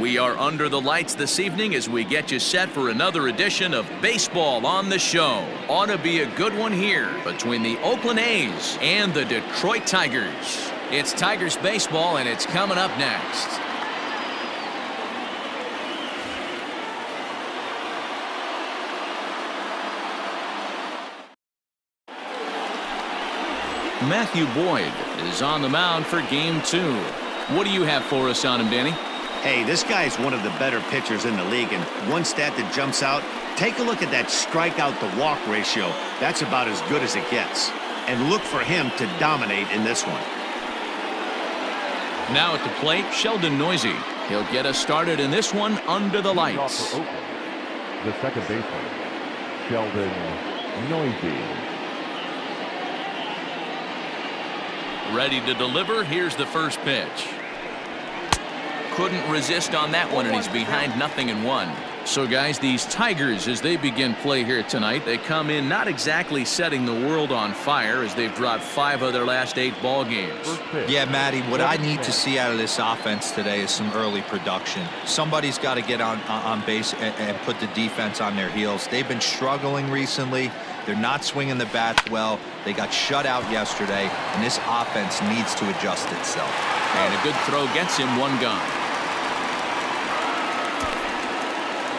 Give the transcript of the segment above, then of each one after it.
We are under the lights this evening as we get you set for another edition of Baseball on the Show. Ought to be a good one here between the Oakland A's and the Detroit Tigers. It's Tigers baseball, and it's coming up next. Matthew Boyd is on the mound for Game 2. What do you have for us on him, Danny? Hey, this guy is one of the better pitchers in the league, and one stat that jumps out, take a look at that strikeout to walk ratio. That's about as good as it gets. And look for him to dominate in this one. Now at the plate, Sheldon Neuse. He'll get us started in this one under the lights. For Oakland, the second baseman, Sheldon Neuse. Ready to deliver. Here's the first pitch. Couldn't resist on that one, and he's behind 0-1. So guys, these Tigers, as they begin play here tonight, they come in not exactly setting the world on fire as they've dropped 5 of their last 8 ball games. Yeah, Matty, what I need to see out of this offense today is some early production. Somebody's got to get on base and put the defense on their heels. They've been struggling recently. They're not swinging the bats well. They got shut out yesterday, and this offense needs to adjust itself. And a good throw gets him 1 gone.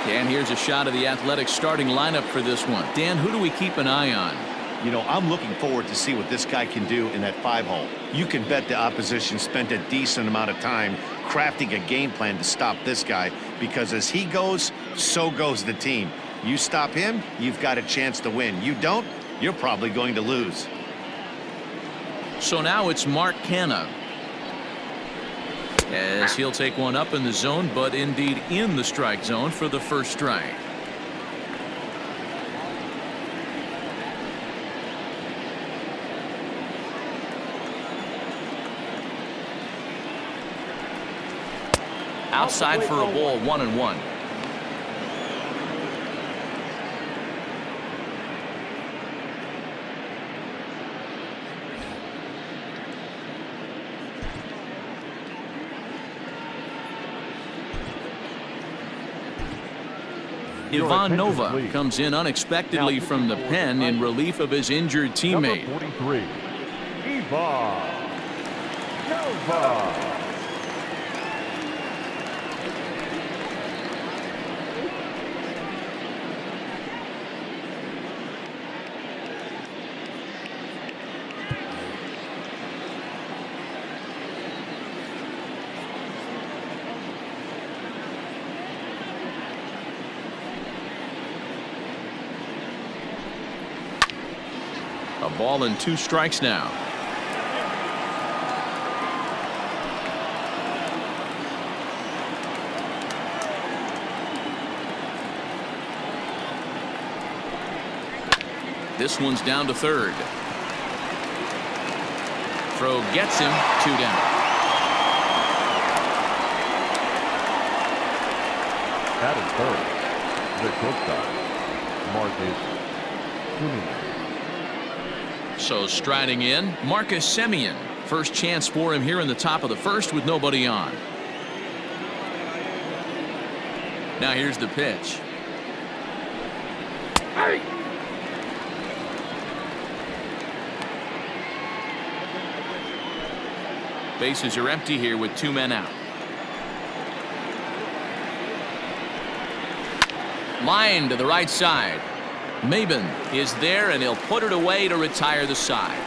And here's a shot of the Athletics starting lineup for this one. Dan, who do we keep an eye on? You know, I'm looking forward to see what this guy can do in that 5-hole. You can bet the opposition spent a decent amount of time crafting a game plan to stop this guy, because as he goes, so goes the team. You stop him, you've got a chance to win. You don't, you're probably going to lose. So now it's Mark Canha, as he'll take one up in the zone, but indeed in the strike zone for the first strike. Outside for a ball, 1-1. Ivan Nova comes in unexpectedly from the pen in relief of his injured teammate. Number 43, Ivan Nova. A ball and 2 strikes now. This one's down to third. Throw gets him, 2 down. That is third. The shortstop, Marcus Semien. So striding in, Marcus Semien. First chance for him here in the top of the first with nobody on. Now here's the pitch. Hey! Bases are empty here with 2 men out. Line to the right side. Maybin is there, and he'll put it away to retire the side.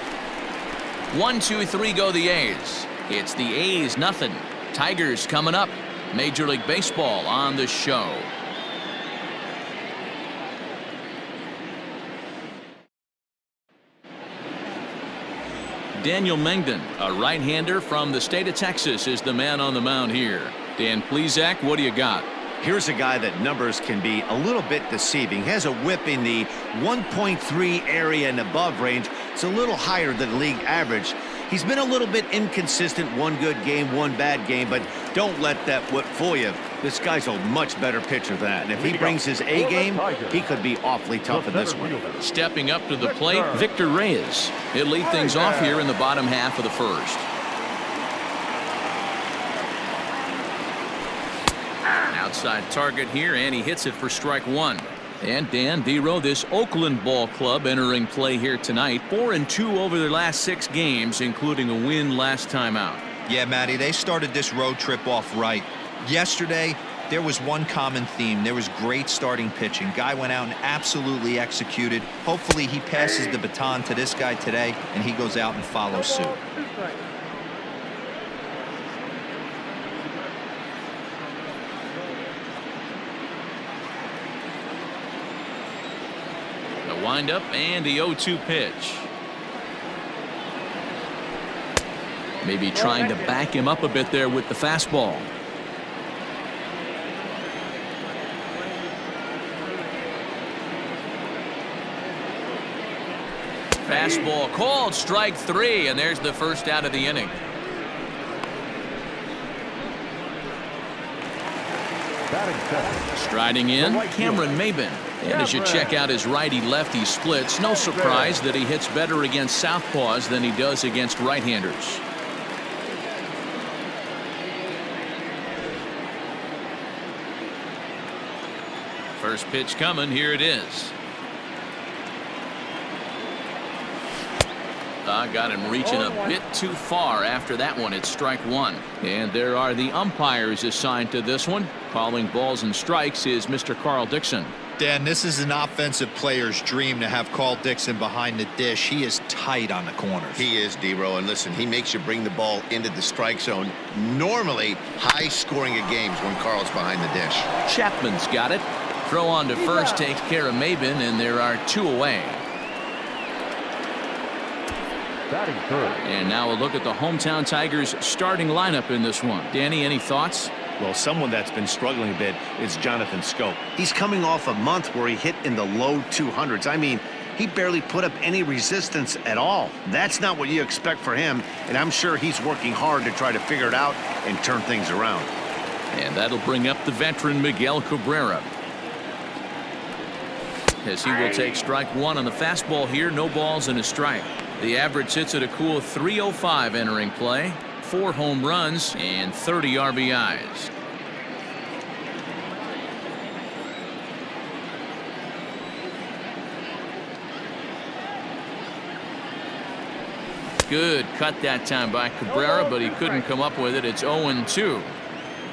1-2-3 go the A's. It's the A's 0. Tigers coming up. Major League Baseball on the Show. Daniel Mengden, a right-hander from the state of Texas, is the man on the mound here. Dan Plesac, what do you got? Here's a guy that numbers can be a little bit deceiving. He has a whip in the 1.3 area and above range. It's a little higher than league average. He's been a little bit inconsistent. 1 good game, 1 bad game, but don't let that whip fool you. This guy's a much better pitcher than that. And if he brings his A game, he could be awfully tough in this one. Stepping up to the plate, Victor Reyes. He'll lead things off here in the bottom half of the first. Outside target here, and he hits it for strike one. And Dan Vero, this Oakland ball club entering play here tonight. 4-2 over their last 6 games, including a win last time out. Yeah, Matty, they started this road trip off right. Yesterday, there was one common theme. There was great starting pitching. Guy went out and absolutely executed. Hopefully he passes the baton to this guy today, and he goes out and follows suit. The windup and the 0-2 pitch. Maybe trying to back him up a bit there with the fastball. Fastball called, strike 3, and there's the first out of the inning. Striding in, Cameron Maybin. And as you check out his righty-lefty splits, no surprise that he hits better against southpaws than he does against right-handers. First pitch coming, here it is. Got him reaching a bit too far after that one. It's strike 1. And there are the umpires assigned to this one. Calling balls and strikes is Mr. Carl Dixon. Dan, this is an offensive player's dream to have Carl Dixon behind the dish. He is tight on the corners. He is, D-Row, and listen, he makes you bring the ball into the strike zone. Normally, high scoring of games when Carl's behind the dish. Chapman's got it. Throw on to first takes care of Maybin, and there are 2 away. Batting third. And now a look at the hometown Tigers starting lineup in this one. Danny, any thoughts? Well, someone that's been struggling a bit is Jonathan Schoop. He's coming off a month where he hit in the low 200s. I mean, he barely put up any resistance at all. That's not what you expect for him, and I'm sure he's working hard to try to figure it out and turn things around. And that'll bring up the veteran Miguel Cabrera, as he will take strike 1 on the fastball here. No balls and a strike. The average sits at a cool 305 entering play. 4 home runs and 30 RBIs. Good cut that time by Cabrera, but he couldn't come up with it. It's 0-2.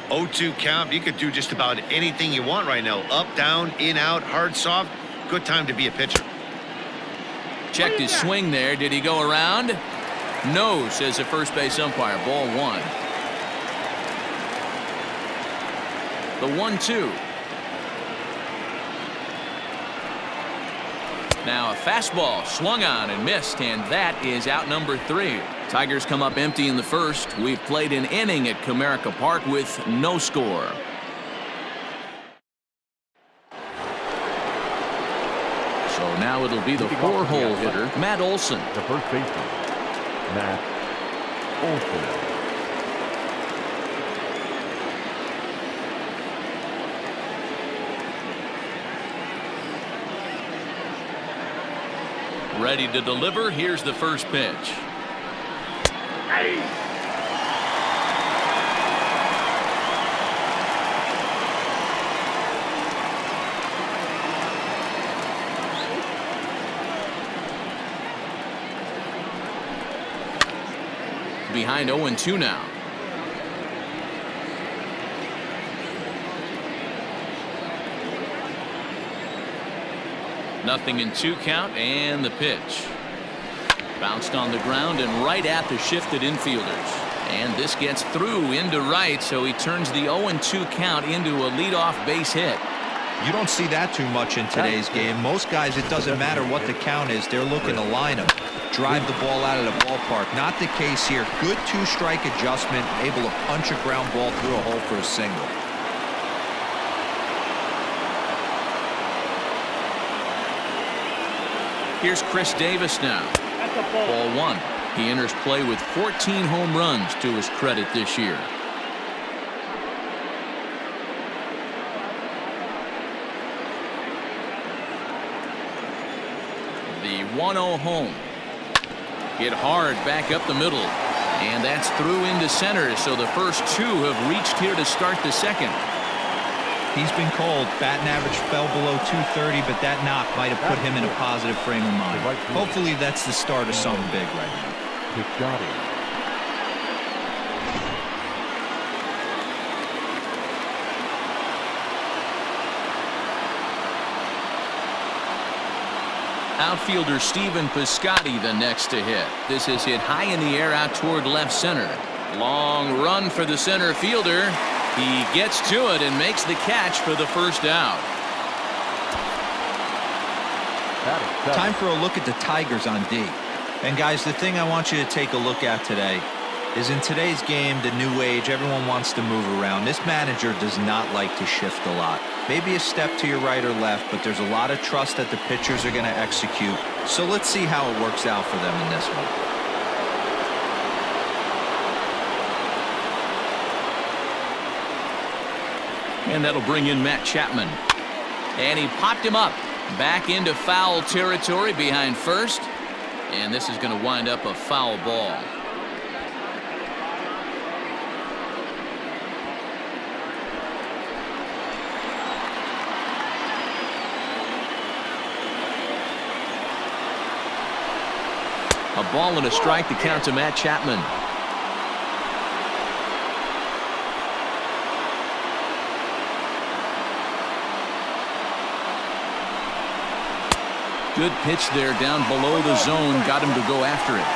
0-2 count. You could do just about anything you want right now. Up, down, in, out, hard, soft. Good time to be a pitcher. Checked his swing there. Did he go around? No, says the first base umpire. Ball 1. The 1-2. Now a fastball swung on and missed, and that is out number 3. Tigers come up empty in the first. We've played an inning at Comerica Park with no score. So now it'll be the 4-hole hitter, Matt Olson. The first baseman, Matt Olson. Ready to deliver. Here's the first pitch. Behind 0-2 now. Nothing in 2 count, and the pitch. Bounced on the ground and right at the shifted infielders. And this gets through into right, so he turns the 0-2 count into a leadoff base hit. You don't see that too much in today's game. Most guys, it doesn't matter what the count is. They're looking to line them, drive the ball out of the ballpark. Not the case here. Good 2-strike adjustment, able to punch a ground ball through a hole for a single. Here's Khris Davis now. Ball 1. He enters play with 14 home runs to his credit this year. The 1-0 home. Hit hard back up the middle. And that's through into center. So the first 2 have reached here to start the second. He's been cold. Batting average fell below 230, but that knock might have put him in a positive frame of mind. Hopefully that's the start of something big right now. Piscotty. Outfielder Stephen Piscotty the next to hit. This is hit high in the air out toward left center. Long run for the center fielder. He gets to it and makes the catch for the first out. Time for a look at the Tigers on D. And guys, the thing I want you to take a look at today is in today's game, the new age, everyone wants to move around. This manager does not like to shift a lot. Maybe a step to your right or left, but there's a lot of trust that the pitchers are going to execute. So let's see how it works out for them in this one. And that'll bring in Matt Chapman. And he popped him up back into foul territory behind first. And this is going to wind up a foul ball. A ball and a strike to count to Matt Chapman. Good pitch there down below the zone. Got him to go after it.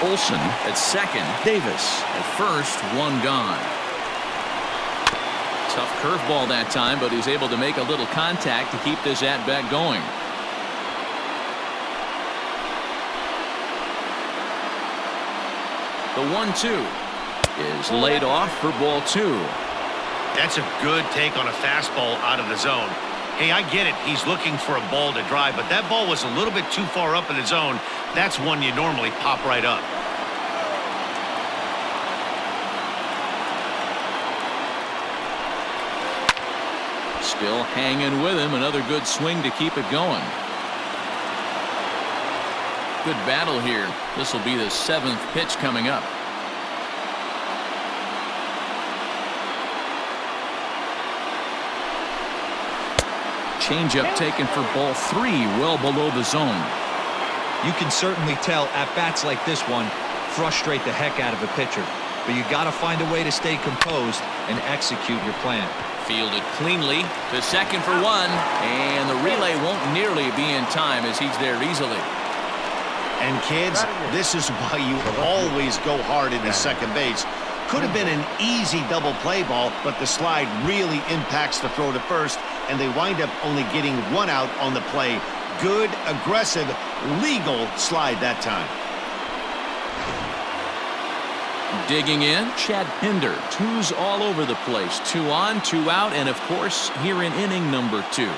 Olson at second. Davis at first. One gone. Tough curveball that time, but he's able to make a little contact to keep this at-bat going. The 1-2 is laid off for ball 2. That's a good take on a fastball out of the zone. Hey, I get it. He's looking for a ball to drive, but that ball was a little bit too far up in the zone. That's one you normally pop right up. Still hanging with him. Another good swing to keep it going. Good battle here. This will be the 7th pitch coming up. Changeup taken for ball 3, well below the zone. You can certainly tell at bats like this one frustrate the heck out of a pitcher, but you got to find a way to stay composed and execute your plan. Fielded cleanly to second for 1, and the relay won't nearly be in time as he's there easily. And kids, this is why you always go hard into second base. Could have been an easy double play ball, but the slide really impacts the throw to first, and they wind up only getting 1 out on the play. Good, aggressive, legal slide that time. Digging in, Chad Pinder. 2s all over the place. 2 on, 2 out, and of course here in inning number 2.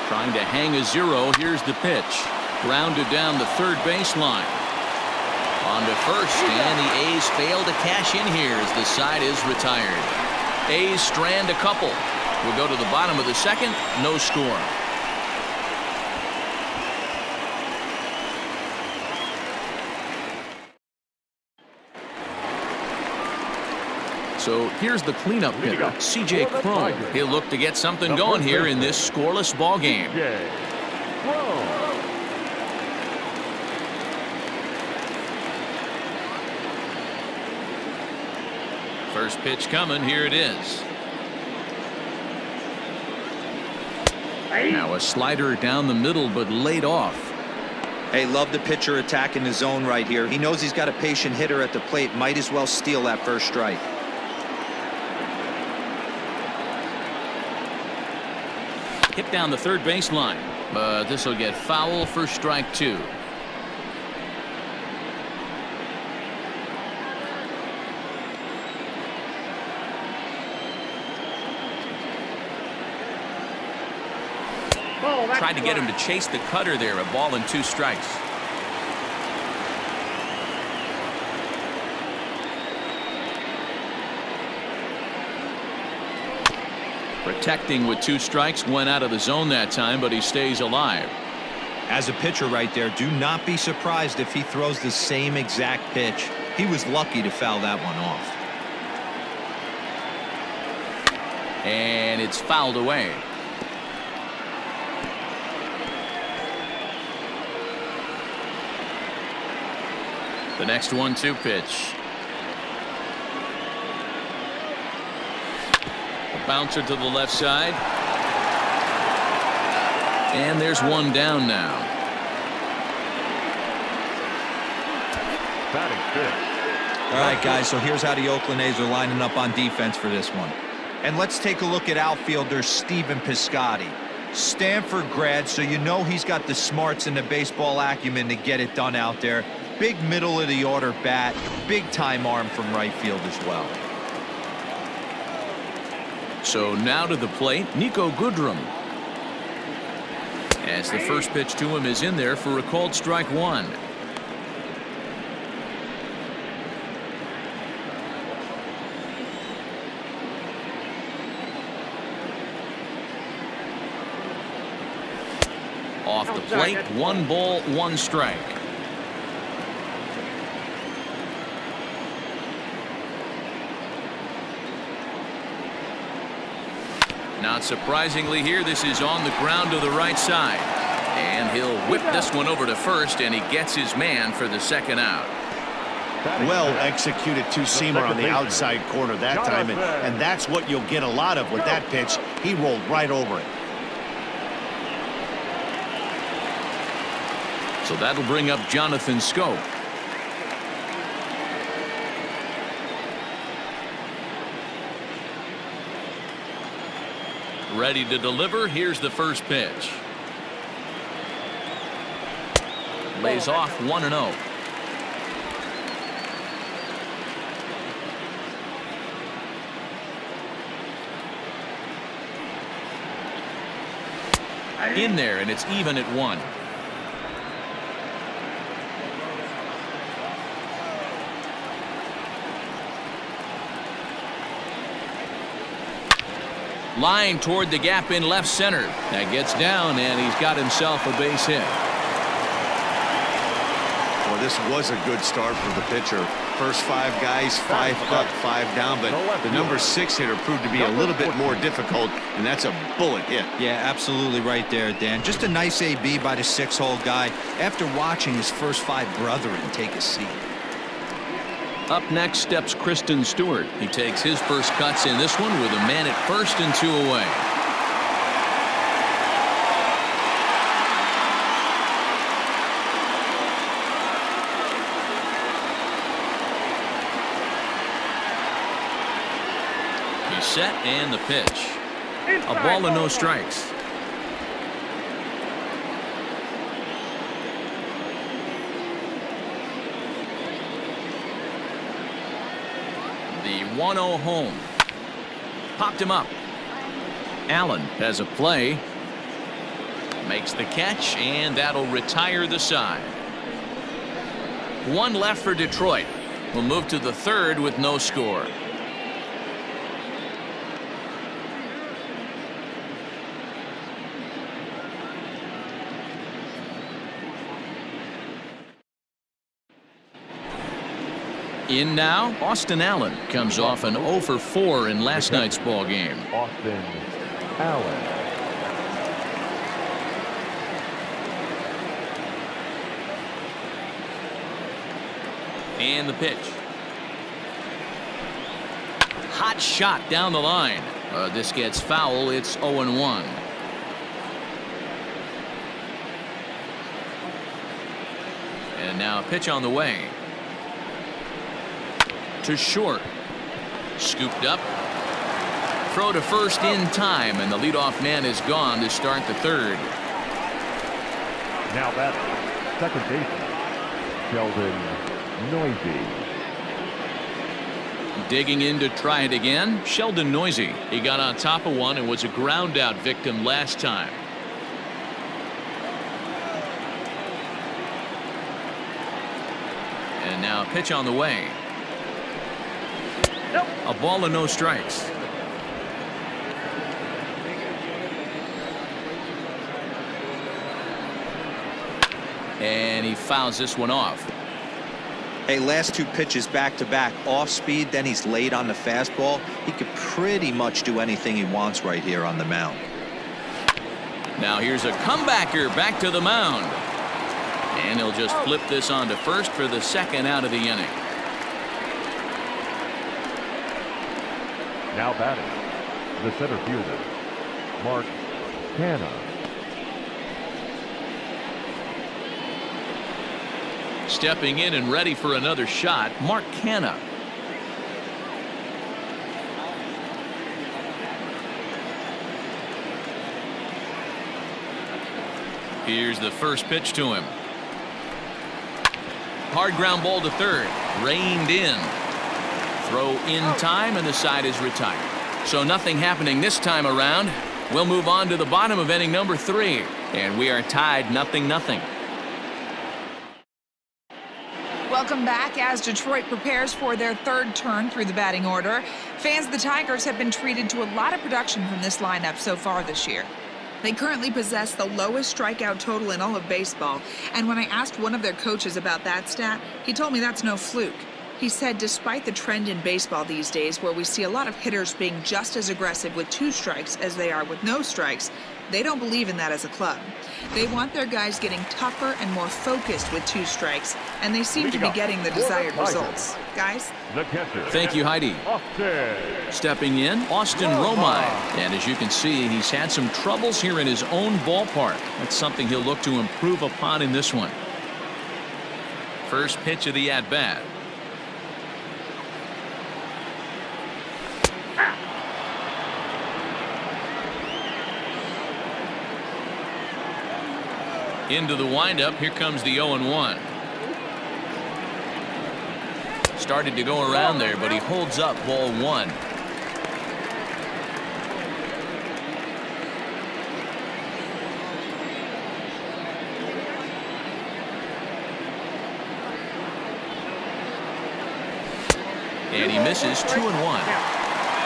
Trying to hang a 0. Here's the pitch. Grounded down the third baseline. On to first, and the A's fail to cash in here as the side is retired. A's strand a couple. We'll go to the bottom of the second. No score. So here's the cleanup hitter, C.J. Cron. He'll look to get something going here in this scoreless ball game. First pitch coming. Here it is. Now a slider down the middle, but laid off. Hey, love the pitcher attacking the zone right here. He knows he's got a patient hitter at the plate. Might as well steal that first strike. Hit down the third baseline, but this will get foul for strike 2. Tried to get him to chase the cutter there. A ball and 2 strikes. Protecting with 2 strikes. Went out of the zone that time, but he stays alive. As a pitcher right there, do not be surprised if he throws the same exact pitch. He was lucky to foul that one off. And it's fouled away. The next 1-2 pitch. A bouncer to the left side. And there's one down now. Batting fifth. All right, guys, so here's how the Oakland A's are lining up on defense for this one. And let's take a look at outfielder Stephen Piscotty. Stanford grad, so you know he's got the smarts and the baseball acumen to get it done out there. Big middle of the order bat, big time arm from right field as well. So now to the plate, Niko Goodrum. As the first pitch to him is in there for a called strike one. Off the plate, 1 ball, 1 strike. Not surprisingly here, this is on the ground to the right side. And he'll whip this one over to first, and he gets his man for the second out. Well executed two-seamer on the outside corner that time, and that's what you'll get a lot of with that pitch. He rolled right over it. So that'll bring up Jonathan Schoop. Ready to deliver. Here's the first pitch. Lays off 1-0. In there, and it's even at 1. Line toward the gap in left center. That gets down, and he's got himself a base hit. Well, this was a good start for the pitcher. First 5 guys, 5 up, 5 down, but the number 6 hitter proved to be a little bit more difficult, and that's a bullet hit. Yeah, absolutely right there, Dan. Just a nice AB by the 6-hole guy after watching his first 5 brethren take a seat. Up next steps Christin Stewart. He takes his first cuts in this one with a man at first and 2 away. He's set, and the pitch. A ball and no strikes. The 1-0 home. Popped him up. Allen has a play. Makes the catch, and that'll retire the side. 1 left for Detroit. We'll move to the 3rd with no score. In now, Austin Allen comes off an 0 for 4 in last night's ball game. Austin Allen. And the pitch. Hot shot down the line. This gets foul. It's 0-1. And now a pitch on the way. To short. Scooped up. Throw to first in time, and the leadoff man is gone to start the 3rd. Now that's second baseman, Sheldon Neuse. Digging in to try it again, Sheldon Neuse. He got on top of one and was a ground out victim last time. And now a pitch on the way. A ball and no strikes. And he fouls this one off. Hey, last 2 pitches back-to-back, off speed, then he's late on the fastball. He could pretty much do anything he wants right here on the mound. Now here's a comebacker back to the mound. And he'll just flip this on to first for the 2nd out of the inning. Now batting, the center fielder, Canha. Stepping in and ready for another shot, Canha. Here's the first pitch to him. Hard ground ball to third. Reined in. Throw in time, and the side is retired. So nothing happening this time around. We'll move on to the bottom of inning number 3. And we are tied 0-0. Welcome back as Detroit prepares for their 3rd turn through the batting order. Fans of the Tigers have been treated to a lot of production from this lineup so far this year. They currently possess the lowest strikeout total in all of baseball. And when I asked one of their coaches about that stat, he told me that's no fluke. He said despite the trend in baseball these days where we see a lot of hitters being just as aggressive with 2 strikes as they are with no strikes, they don't believe in that as a club. They want their guys getting tougher and more focused with 2 strikes, and they seem to be getting the desired results. Guys? Thank you, Heidi. Stepping in, Austin Romine. And as you can see, he's had some troubles here in his own ballpark. That's something he'll look to improve upon in this one. First pitch of the at-bat. Into the windup. Here comes the 0-1. Started to go around there, but he holds up ball 1. And he misses 2-1.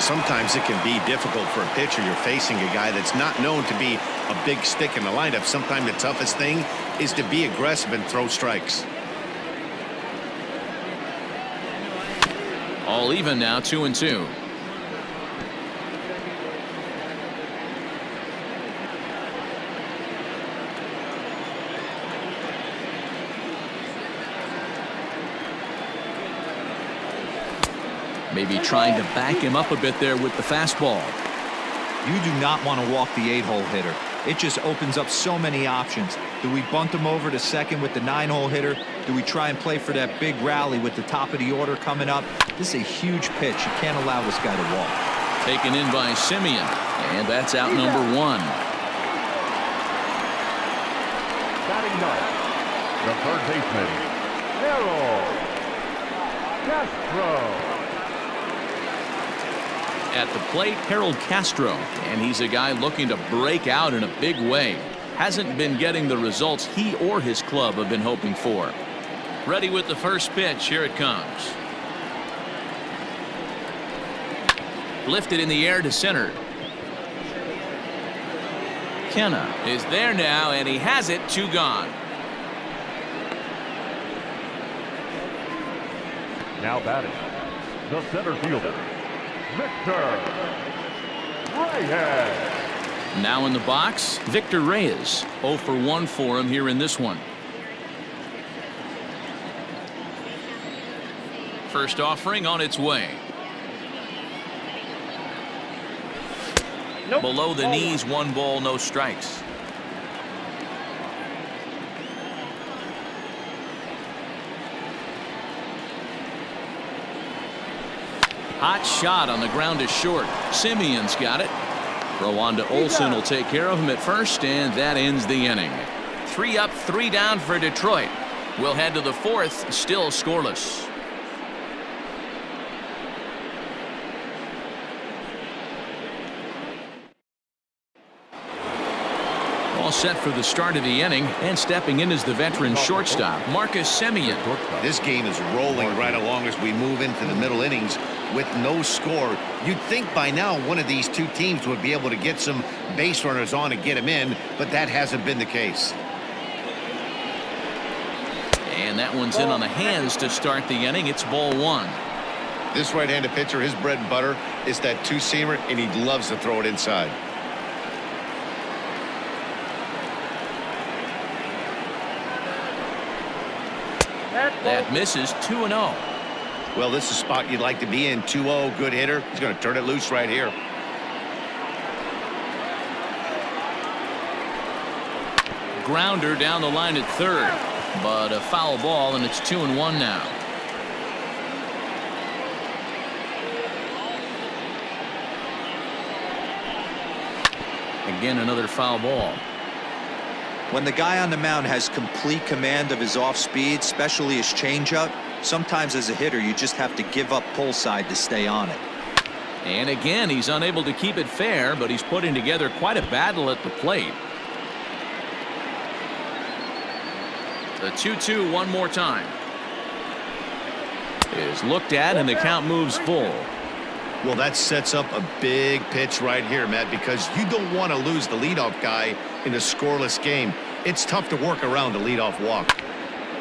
Sometimes it can be difficult for a pitcher. You're facing a guy that's not known to be a big stick in the lineup. Sometimes the toughest thing is to be aggressive and throw strikes. All even now, 2-2. Maybe trying to back him up a bit there with the fastball. You do not want to walk the 8-hole hitter. It just opens up so many options. Do we bunt him over to second with the 9-hole hitter? Do we try and play for that big rally with the top of the order coming up? This is a huge pitch. You can't allow this guy to walk. Taken in by Semien, and that's out number 1. Batting ninth, the third baseman, Castro. At the plate, Harold Castro, and he's a guy looking to break out in a big way. Hasn't been getting the results he or his club have been hoping for. Ready with the first pitch. Here it comes. Lifted in the air to center. Canha is there now, and he has it. 2 gone. Now batting, the center fielder, Reyes. Now in the box, Victor Reyes. 0 for 1 for him here in this one. First offering on its way. Nope. Below the knees, 1 ball, no strikes. Hot shot on the ground is short. Semien's got it. Throw on to Olson will take care of him at first, and that ends the inning. 3 up, 3 down for Detroit. We'll head to the 4th, still scoreless. All set for the start of the inning, and stepping in is the veteran shortstop, Marcus Semien. This game is rolling right along as we move into the middle innings with no score. You'd think by now one of these 2 teams would be able to get some base runners on and get them in, but that hasn't been the case. And that one's in on the hands to start the inning. It's ball one. This right-handed pitcher, his bread and butter is that two-seamer, and he loves to throw it inside. That misses. 2-0. Well, this is a spot you'd like to be in. 2-0, good hitter. He's going to turn it loose right here. Grounder down the line at third, but a foul ball, and it's 2-1 now. Again, another foul ball. When the guy on the mound has complete command of his off speed, especially his changeup, sometimes as a hitter you just have to give up pull side to stay on it. And again, he's unable to keep it fair, but he's putting together quite a battle at the plate. The 2-2 one more time. Is looked at, and the count moves full. Well, that sets up a big pitch right here, Matt, because you don't want to lose the leadoff guy in a scoreless game. It's tough to work around the leadoff walk.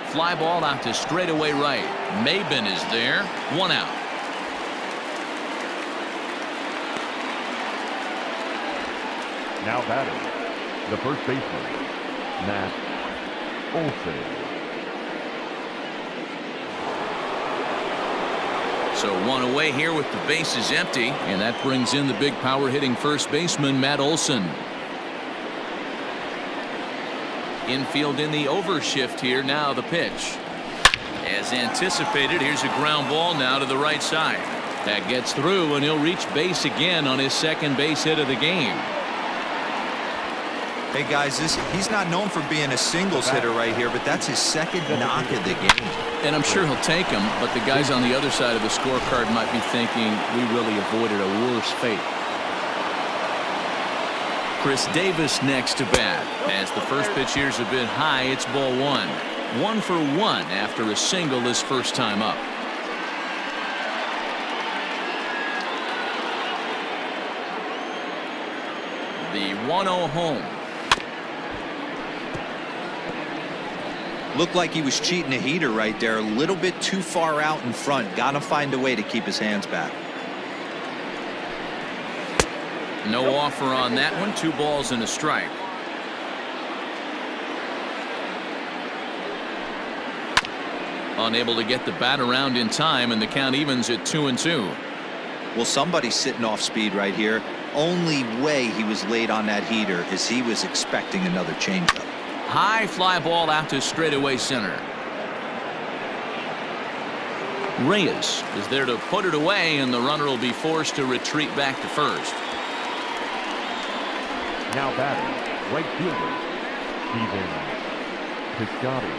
Fly ball out to straightaway right. Maybin is there. 1 out. Now batting, the first baseman, Matt Olson. So 1 away here with the bases empty, and that brings in the big power hitting first baseman Matt Olson. Infield in the overshift here. Now the pitch. As anticipated, here's a ground ball now to the right side. That gets through, and he'll reach base again on his second base hit of the game. Hey guys, he's not known for being a singles hitter right here, but that's his second knock of the game. And I'm sure he'll take him, but the guys on the other side of the scorecard might be thinking we really avoided a worse fate. Khris Davis next to bat. As the first pitch here's a bit high, it's ball one. 1 for 1 after a single his first time up. The 1-0 home. Looked like he was cheating a heater right there. A little bit too far out in front. Gotta find a way to keep his hands back. No offer on that one. 2 balls and a strike. Unable to get the bat around in time, and the count evens at 2-2. Well, somebody's sitting off speed right here. Only way he was late on that heater is he was expecting another changeup. High fly ball out to straightaway center. Reyes is there to put it away, and the runner will be forced to retreat back to first. Now batting, right fielder, Piscotty.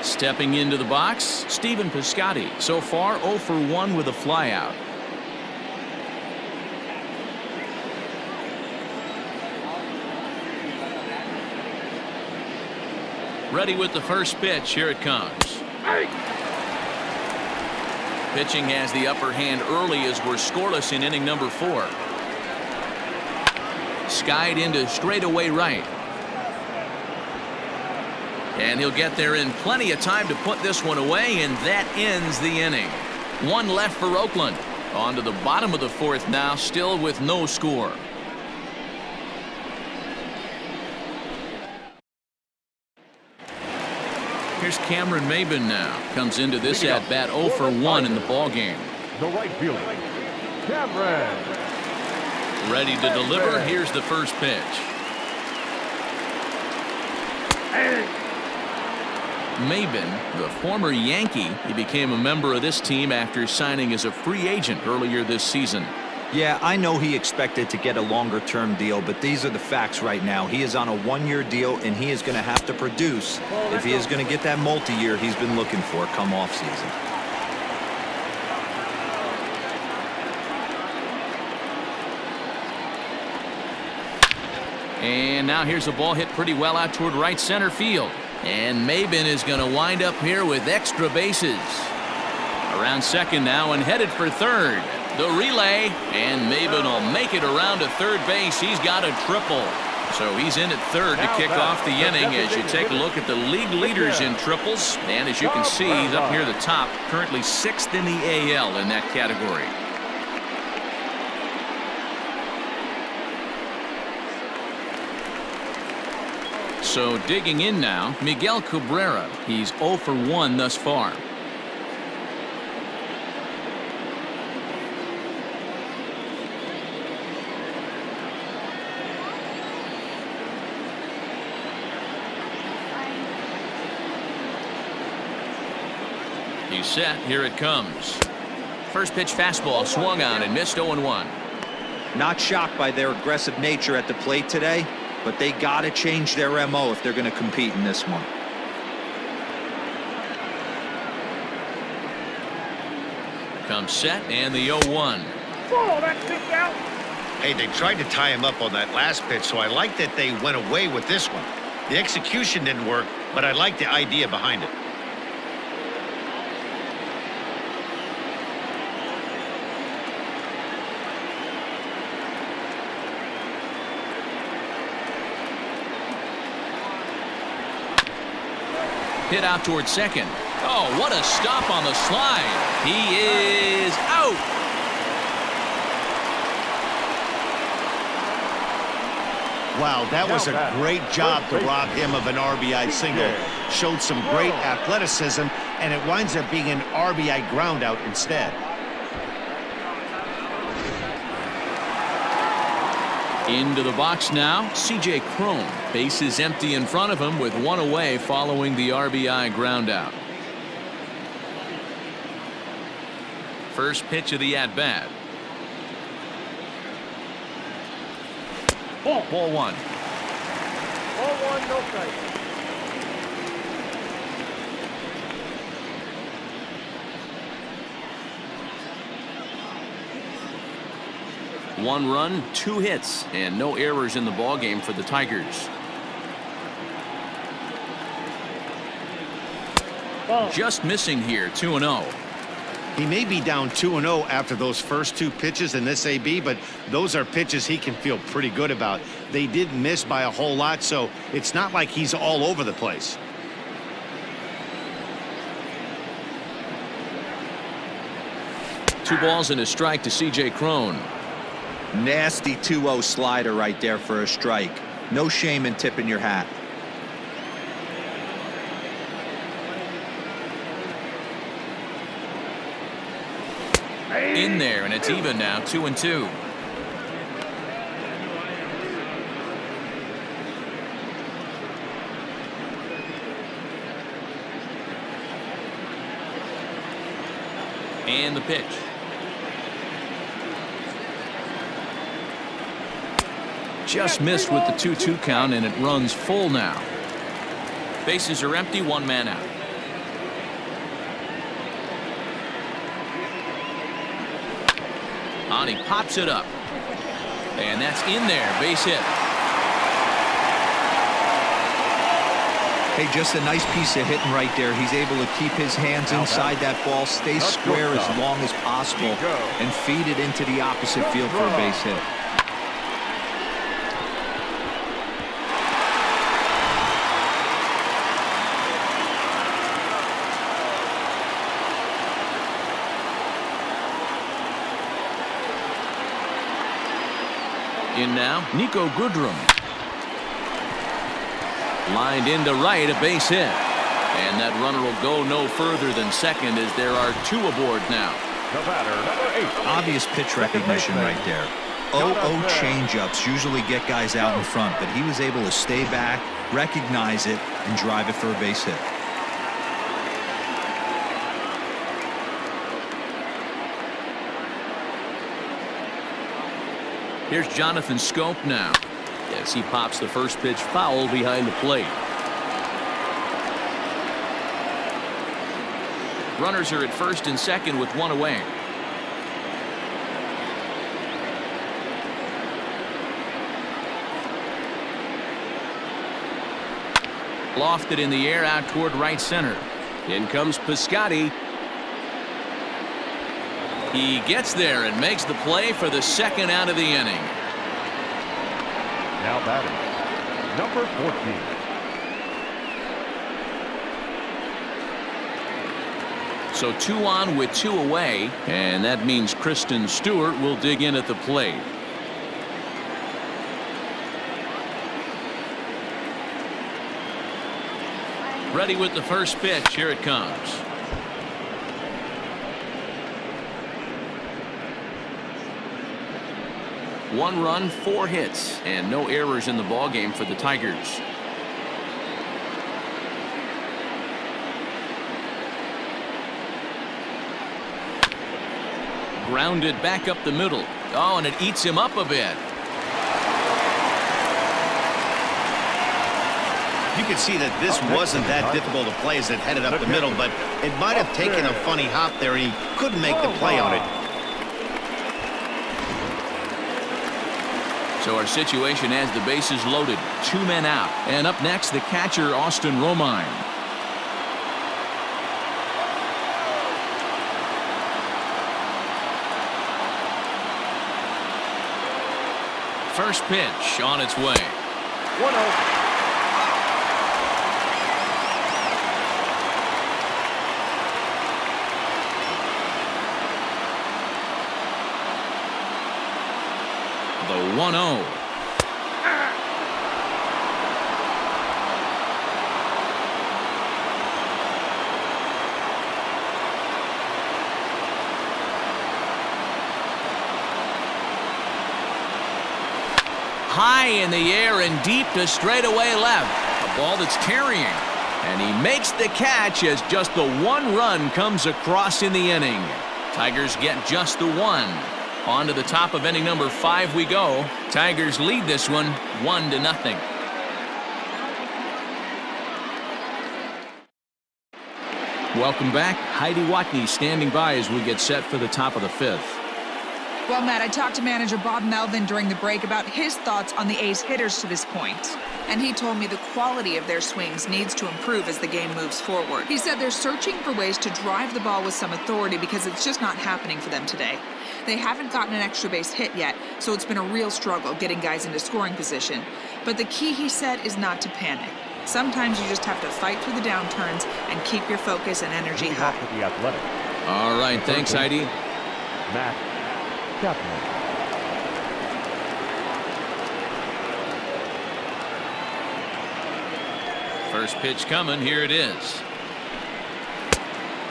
Stepping into the box, Stephen Piscotty. So far 0 for 1 with a flyout. Ready with the first pitch. Here it comes. Pitching has the upper hand early as we're scoreless in inning number 4. Skied into straightaway right. And he'll get there in plenty of time to put this one away, and that ends the inning. 1 left for Oakland. On to the bottom of the 4th now, still with no score. Here's Cameron Maybin now. Comes into this at bat 0 for 1 in the ball game. The right fielder, Cameron. Ready to deliver. Here's the first pitch. Maybin, the former Yankee, he became a member of this team after signing as a free agent earlier this season. Yeah, I know he expected to get a longer-term deal, but these are the facts right now. He is on a 1-year deal, and he is going to have to produce if he is going to get that multi-year he's been looking for come off-season. And now here's a ball hit pretty well out toward right center field. And Maybin is going to wind up here with extra bases. Around second now and headed for third. The relay, and Maybin will make it around to third base. He's got a triple. So he's in at third to kick off the inning as you take a look at the league leaders in triples. And as you can see, he's up near the top, currently 6th in the AL in that category. So digging in now, Miguel Cabrera. He's 0 for 1 thus far. He's set. Here it comes. First pitch fastball swung on and missed 0-1. Not shocked by their aggressive nature at the plate today, but they got to change their MO if they're going to compete in this one. Comes set and the 0-1. Hey, they tried to tie him up on that last pitch, so I like that they went away with this one. The execution didn't work, but I like the idea behind it. Hit out towards second. Oh, what a stop on the slide. He is out. Wow, that was a great job to rob him of an RBI single. Showed some great athleticism, and it winds up being an RBI groundout instead. Into the box now, C.J. Cron. Base is empty in front of him with one away following the RBI groundout. First pitch of the at-bat. Ball 1. Ball 1, no strike. One run, 2 hits, and no errors in the ballgame for the Tigers. Just missing here, 2-0. He may be down 2-0 after those first 2 pitches in this AB, but those are pitches he can feel pretty good about. They did miss by a whole lot, so it's not like he's all over the place. Two balls and a strike to C.J. Cron. Nasty 2-0 slider right there for a strike. No shame in tipping your hat. In there, and it's even now, 2-2. And the pitch. Just missed with the 2-2 count, and it runs full now. Bases are empty, 1 man out. On, he pops it up. And that's in there, base hit. Hey, just a nice piece of hitting right there. He's able to keep his hands inside that ball, stay square as long as possible, and feed it into the opposite field for a base hit. In now, Niko Goodrum. Lined into right, a base hit. And that runner will go no further than second as there are 2 aboard now. The batter, number 8. Obvious pitch recognition right there. 0-0 changeups usually get guys out in front, but he was able to stay back, recognize it, and drive it for a base hit. Here's Jonathan Schoop now as he pops the first pitch foul behind the plate. Runners are at first and second with 1 away. Lofted in the air out toward right center. In comes Piscotty. He gets there and makes the play for the 2nd out of the inning. Now batting, number 14. So 2 on with 2 away, and that means Christin Stewart will dig in at the plate. Ready with the first pitch. Here it comes. One run, 4 hits, and no errors in the ballgame for the Tigers. Grounded back up the middle. Oh, and it eats him up a bit. You can see that this wasn't that difficult to play as it headed up the middle, but it might have taken a funny hop there, and he couldn't make the play on it. So our situation has the bases loaded. 2 men out. And up next, the catcher, Romine. First pitch on its way. 1-0. The 1-0. High in the air and deep to straightaway left. A ball that's carrying. And he makes the catch as just the 1 run comes across in the inning. Tigers get just the 1. On to the top of inning number 5 we go. Tigers lead this one 1-0. Welcome back. Heidi Watney standing by as we get set for the top of the 5th. Well, Matt, I talked to manager Bob Melvin during the break about his thoughts on the A's hitters to this point. And he told me the quality of their swings needs to improve as the game moves forward. He said they're searching for ways to drive the ball with some authority because it's just not happening for them today. They haven't gotten an extra base hit yet, so it's been a real struggle getting guys into scoring position. But the key, he said, is not to panic. Sometimes you just have to fight through the downturns and keep your focus and energy high. The Athletic. All right, thanks, Heidi. Matt Chapman. First pitch coming. Here it is.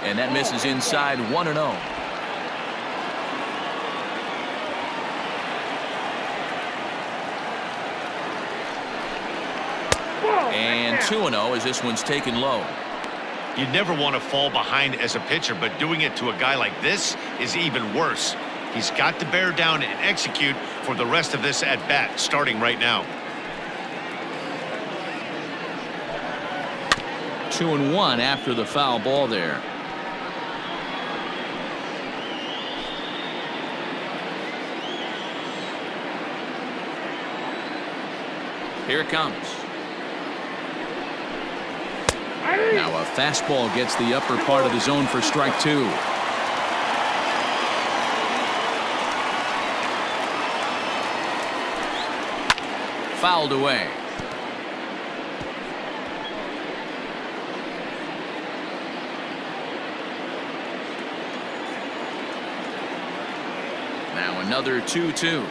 And that misses inside. 1-0. And 2-0 as this one's taken low. You never want to fall behind as a pitcher, but doing it to a guy like this is even worse. He's got to bear down and execute for the rest of this at-bat, starting right now. 2-1 after the foul ball there. Here it comes. Now a fastball gets the upper part of the zone for strike 2. Fouled away. Now another 2-2.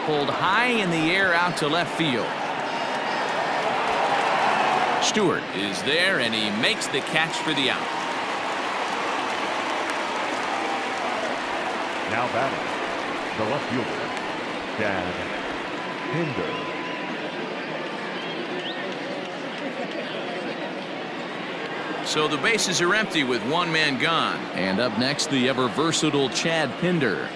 Pulled high in the air out to left field. Stewart is there, and he makes the catch for the out. Now batting, the left fielder, Pinder. So the bases are empty with 1 man gone. And up next, the ever versatile Chad Pinder.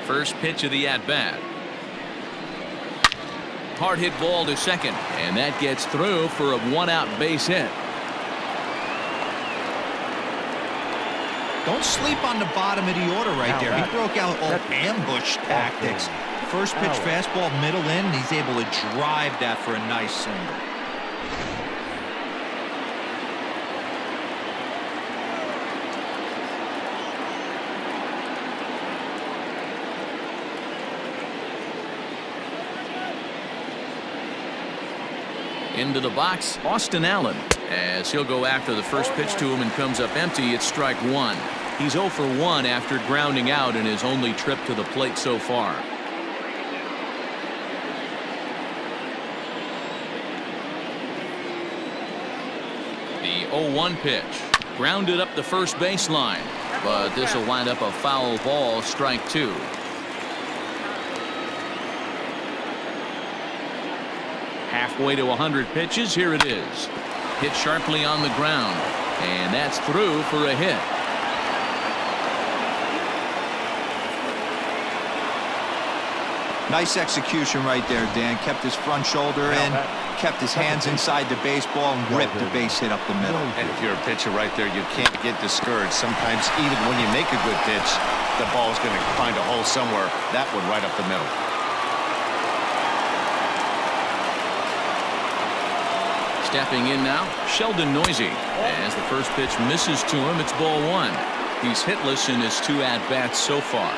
First pitch of the at-bat. Hard hit ball to second, and that gets through for a 1-out base hit. Don't sleep on the bottom of the order right there. He broke out all ambush tactics. First pitch fastball middle in, and he's able to drive that for a nice single. Into the box, Austin Allen, as he'll go after the first pitch to him and comes up empty. It's strike one. He's 0 for 1 after grounding out in his only trip to the plate so far. The 0-1 pitch. Grounded up the first baseline, but this will wind up a foul ball, strike two. Halfway to 100 pitches. Here it is. Hit sharply on the ground, and that's through for a hit. Nice execution right there, Dan. Kept his front shoulder in, kept his hands inside the baseball, and ripped the base hit up the middle. And if you're a pitcher right there, you can't get discouraged. Sometimes even when you make a good pitch, the ball's going to find a hole somewhere. That one right up the middle. Stepping in now, Sheldon Neuse. As the first pitch misses to him, it's ball one. He's hitless in his 2 at-bats so far.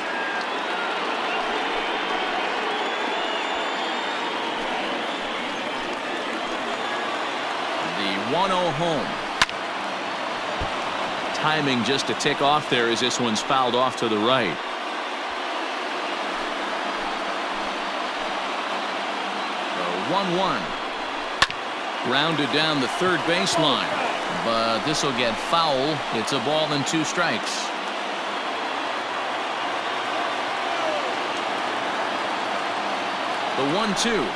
The 1-0 home. Timing just a tick off there as this one's fouled off to the right. The 1-1. Grounded down the third baseline, but this will get foul. It's a ball and 2 strikes. The 1-2.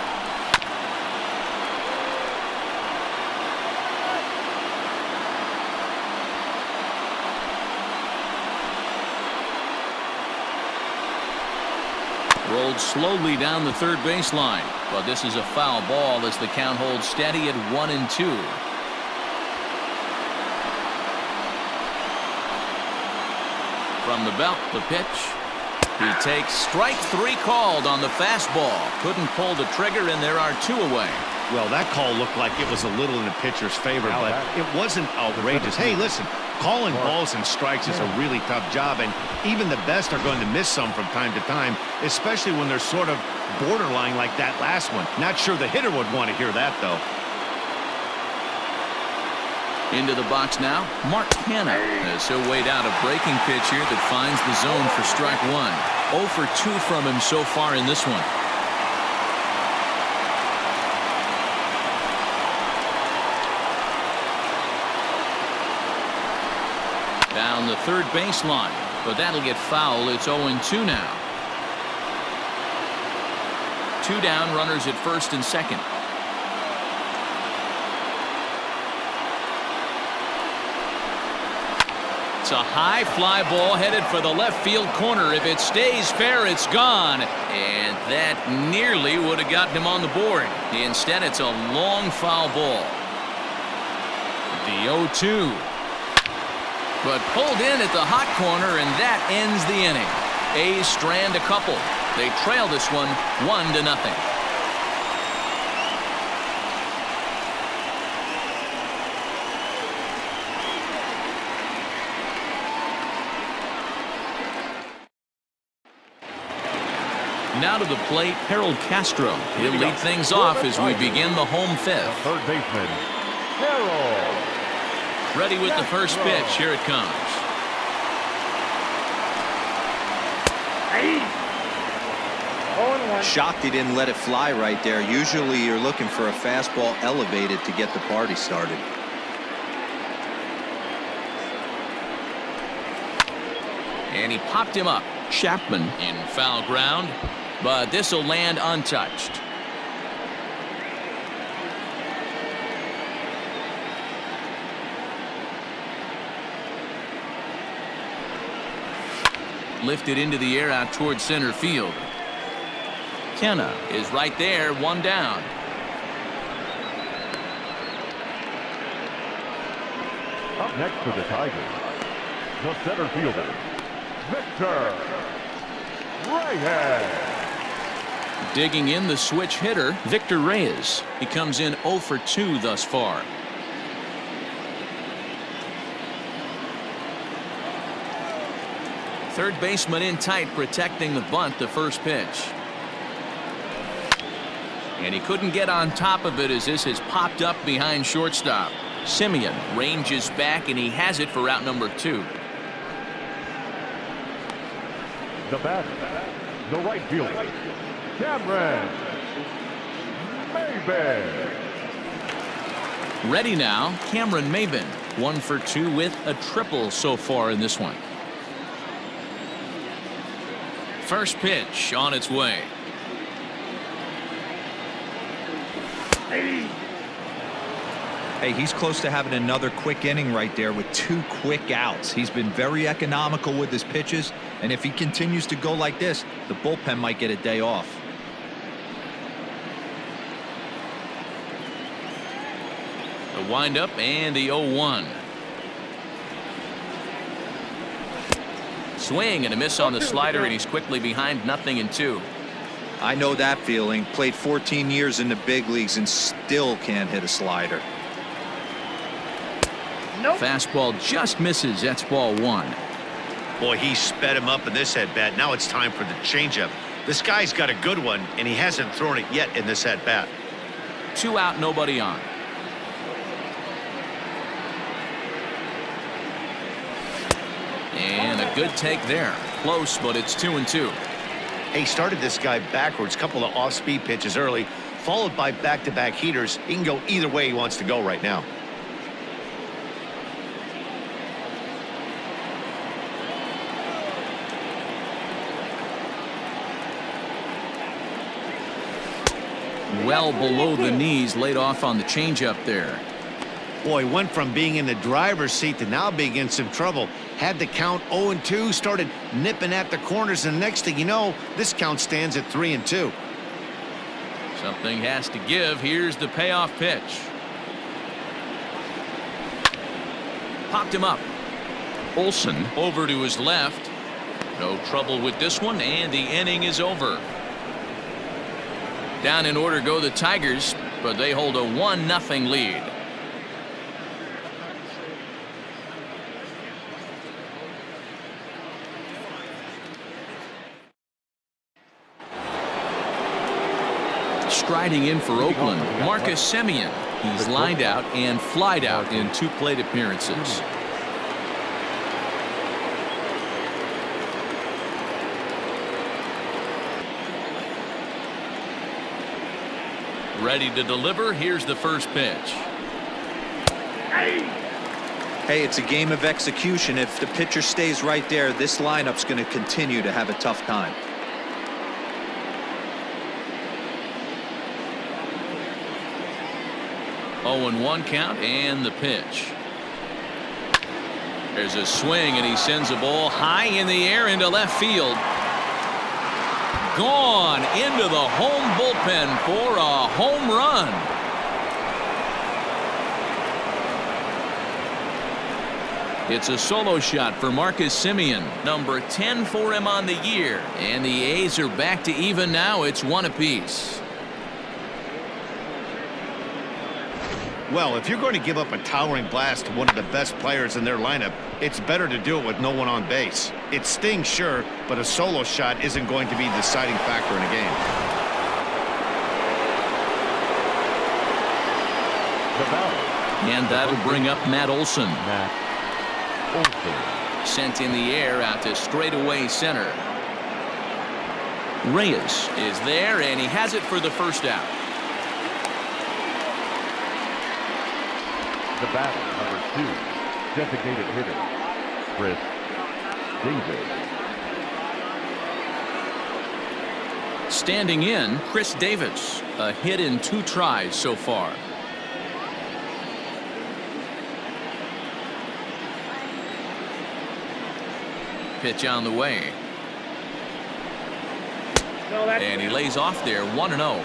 Rolled slowly down the third baseline, but this is a foul ball as the count holds steady at 1-2. From the belt, the pitch. He takes strike 3 called on the fastball. Couldn't pull the trigger, and there are 2 away. Well, that call looked like it was a little in the pitcher's favor, but it wasn't outrageous. Hey, listen, calling balls and strikes is a really tough job, and even the best are going to miss some from time to time, especially when they're sort of borderline like that last one. Not sure the hitter would want to hear that, though. Into the box now, Mark Canha, as he'll wait out a breaking pitch here that finds the zone for strike 1. 0 for 2 from him so far in this one. Down the third baseline, but that'll get foul. It's 0-2 now. 2 down, runners at first and second. It's a high fly ball headed for the left field corner. If it stays fair, it's gone. And that nearly would have gotten him on the board. Instead, it's a long foul ball. The 0-2. But pulled in at the hot corner, and that ends the inning. A's strand a couple. They trail this one 1-0. Now to the plate, Harold Castro. He'll lead things off as we begin the home fifth. Third baseman, Harold. Ready with the first pitch. Here it comes. Shocked he didn't let it fly right there. Usually you're looking for a fastball elevated to get the party started. And he popped him up. Chapman in foul ground, but this will land untouched. Lifted into the air out towards center field. Canha is right there, 1 down. Up next for the Tigers, the center fielder, Victor Reyes. Digging in the switch hitter, Victor Reyes. He comes in 0 for 2 thus far. Third baseman in tight, protecting the bunt. The first pitch. And he couldn't get on top of it as this has popped up behind shortstop. Semien ranges back, and he has it for out number 2. The batter, the right fielder, Cameron Maybin. Ready now, Cameron Maybin. 1 for 2 with a triple so far in this one. First pitch on its way. Hey, he's close to having another quick inning right there with 2 quick outs. He's been very economical with his pitches, and if he continues to go like this, the bullpen might get a day off. The windup and the 0-1. Swing and a miss on the slider, and he's quickly behind 0-2. I know that feeling. Played 14 years in the big leagues and still can't hit a slider. Fastball just misses. That's ball 1. Boy, he sped him up in this at-bat. Now it's time for the changeup. This guy's got a good one, and he hasn't thrown it yet in this at-bat. 2 out, nobody on. And a good take there. Close, but it's 2-2. He started this guy backwards, couple of off-speed pitches early, followed by back-to-back heaters. He can go either way he wants to go right now. Well below the knees, laid off on the changeup there. Boy, went from being in the driver's seat to now being in some trouble. Had the count 0-2, started nipping at the corners, and the next thing you know, this count stands at 3-2. Something has to give. Here's the payoff pitch. Popped him up. Olson over to his left. No trouble with this one, and the inning is over. Down in order go the Tigers, but they hold a 1-0 lead. Striding in for Oakland, Marcus Semien. He's lined out and flied out in 2 plate appearances. Ready to deliver. Here's the first pitch. Hey, it's a game of execution. If the pitcher stays right there, this lineup's going to continue to have a tough time. Oh, 0-1 count, and the pitch. There's a swing, and he sends a ball high in the air into left field. Gone into the home bullpen for a home run. It's a solo shot for Marcus Semien, number 10 for him on the year, and the A's are back to even now. It's 1 apiece. Well, if you're going to give up a towering blast to one of the best players in their lineup, it's better to do it with no one on base. It stings, sure, but a solo shot isn't going to be the deciding factor in a game. And that'll bring up Matt Olson. Olson. Sent in the air out to straightaway center. Reyes is there, and he has it for the first out. The batter, number 2, designated hitter, Khris Davis. Standing in, Khris Davis. A hit in 2 tries so far. Pitch on the way. And he lays off there, 1-0.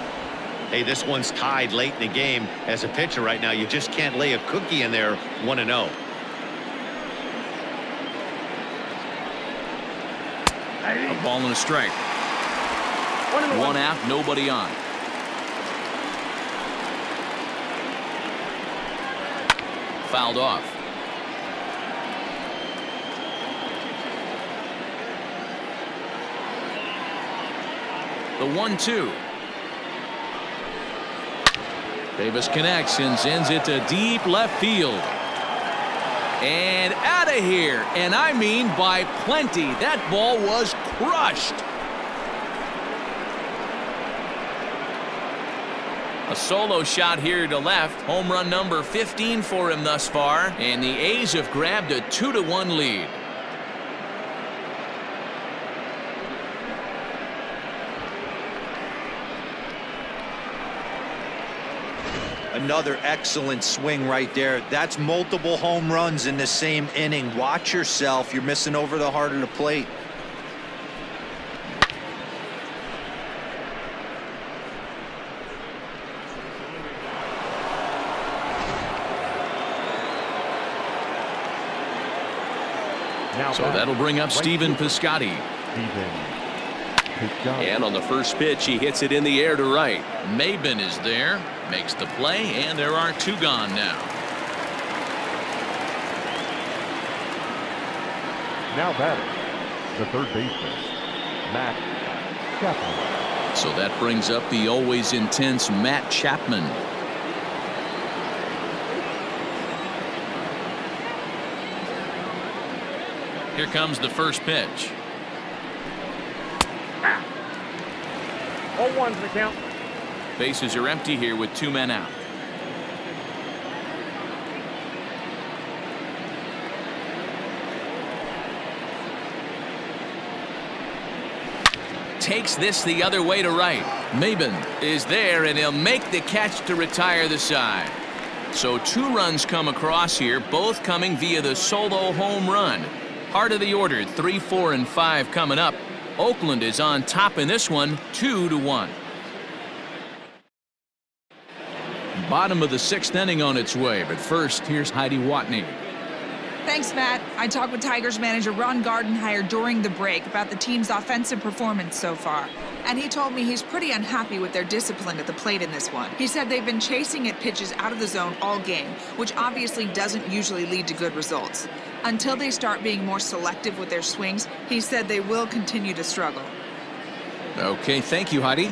Hey, this one's tied late in the game. As a pitcher right now, you just can't lay a cookie in there. 1-0. A ball and a strike. 1 out, nobody on. Fouled off. The 1-2. Davis connects and sends it to deep left field. And out of here. And I mean by plenty. That ball was crushed. A solo shot here to left. Home run number 15 for him thus far. And the A's have grabbed a 2-1 lead. Another excellent swing right there. That's multiple home runs in the same inning. Watch yourself. You're missing over the heart of the plate. So that'll bring up Stephen Piscotty. And on the first pitch, he hits it in the air to right. Maybin is there, makes the play, and there are 2 gone now. Now batting, the third baseman, Chapman. So that brings up the always intense Matt Chapman. Here comes the first pitch. 0-1's the count. Bases are empty here with 2 men out. Takes this the other way to right. Maybin is there, and he'll make the catch to retire the side. So 2 runs come across here, both coming via the solo home run. Heart of the order, 3, 4, and 5 coming up. Oakland is on top in this one, 2-1. Bottom of the 6th inning on its way, but first, here's Heidi Watney. Thanks, Matt. I talked with Tigers manager Ron Gardenhire during the break about the team's offensive performance so far. And he told me he's pretty unhappy with their discipline at the plate in this one. He said they've been chasing at pitches out of the zone all game, which obviously doesn't usually lead to good results. Until they start being more selective with their swings, he said they will continue to struggle. Okay, thank you, Heidi.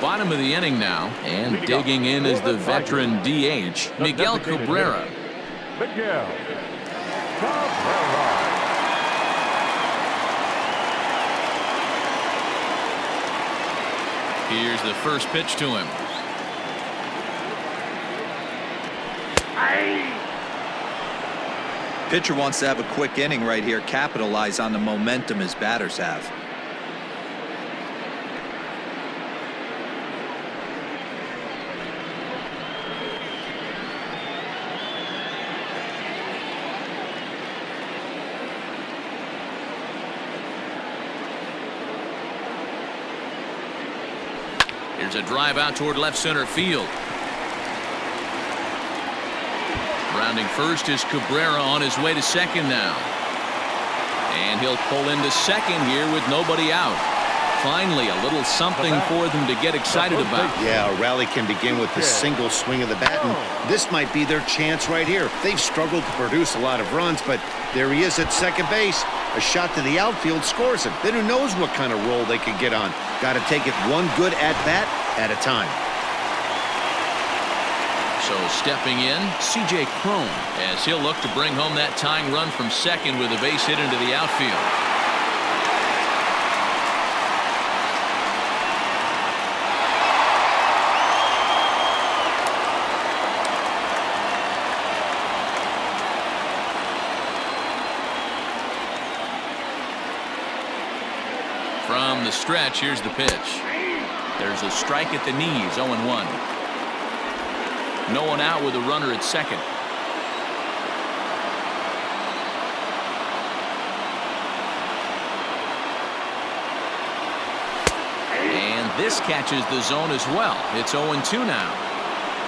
Bottom of the inning now, and digging in is the veteran DH, Miguel Cabrera. Miguel Cabrera. Here's the first pitch to him. Pitcher wants to have a quick inning right here, capitalize on the momentum his batters have. Here's a drive out toward left center field. Rounding first is Cabrera on his way to second now. And he'll pull into second here with nobody out. Finally, a little something for them to get excited about. Yeah, a rally can begin with a single swing of the bat, and this might be their chance right here. They've struggled to produce a lot of runs, but there he is at second base. A shot to the outfield scores him. Then who knows what kind of roll they could get on. Got to take it one good at-bat at a time. So stepping in, C.J. Cron, as he'll look to bring home that tying run from second with a base hit into the outfield. From the stretch, here's the pitch. There's a strike at the knees, 0-1. No one out with a runner at second. And this catches the zone as well. It's 0-2 now.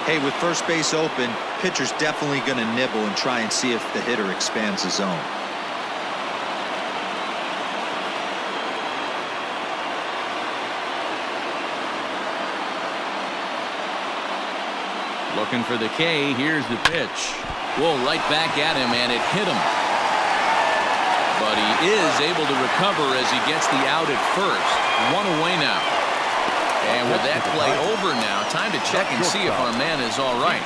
Hey, with first base open, pitcher's definitely going to nibble and try and see if the hitter expands the zone. Looking for the K. Here's the pitch. Whoa, right back at him, and it hit him. But he is able to recover as he gets the out at first. 1 away now. And with that play over now, time to check and see if our man is all right.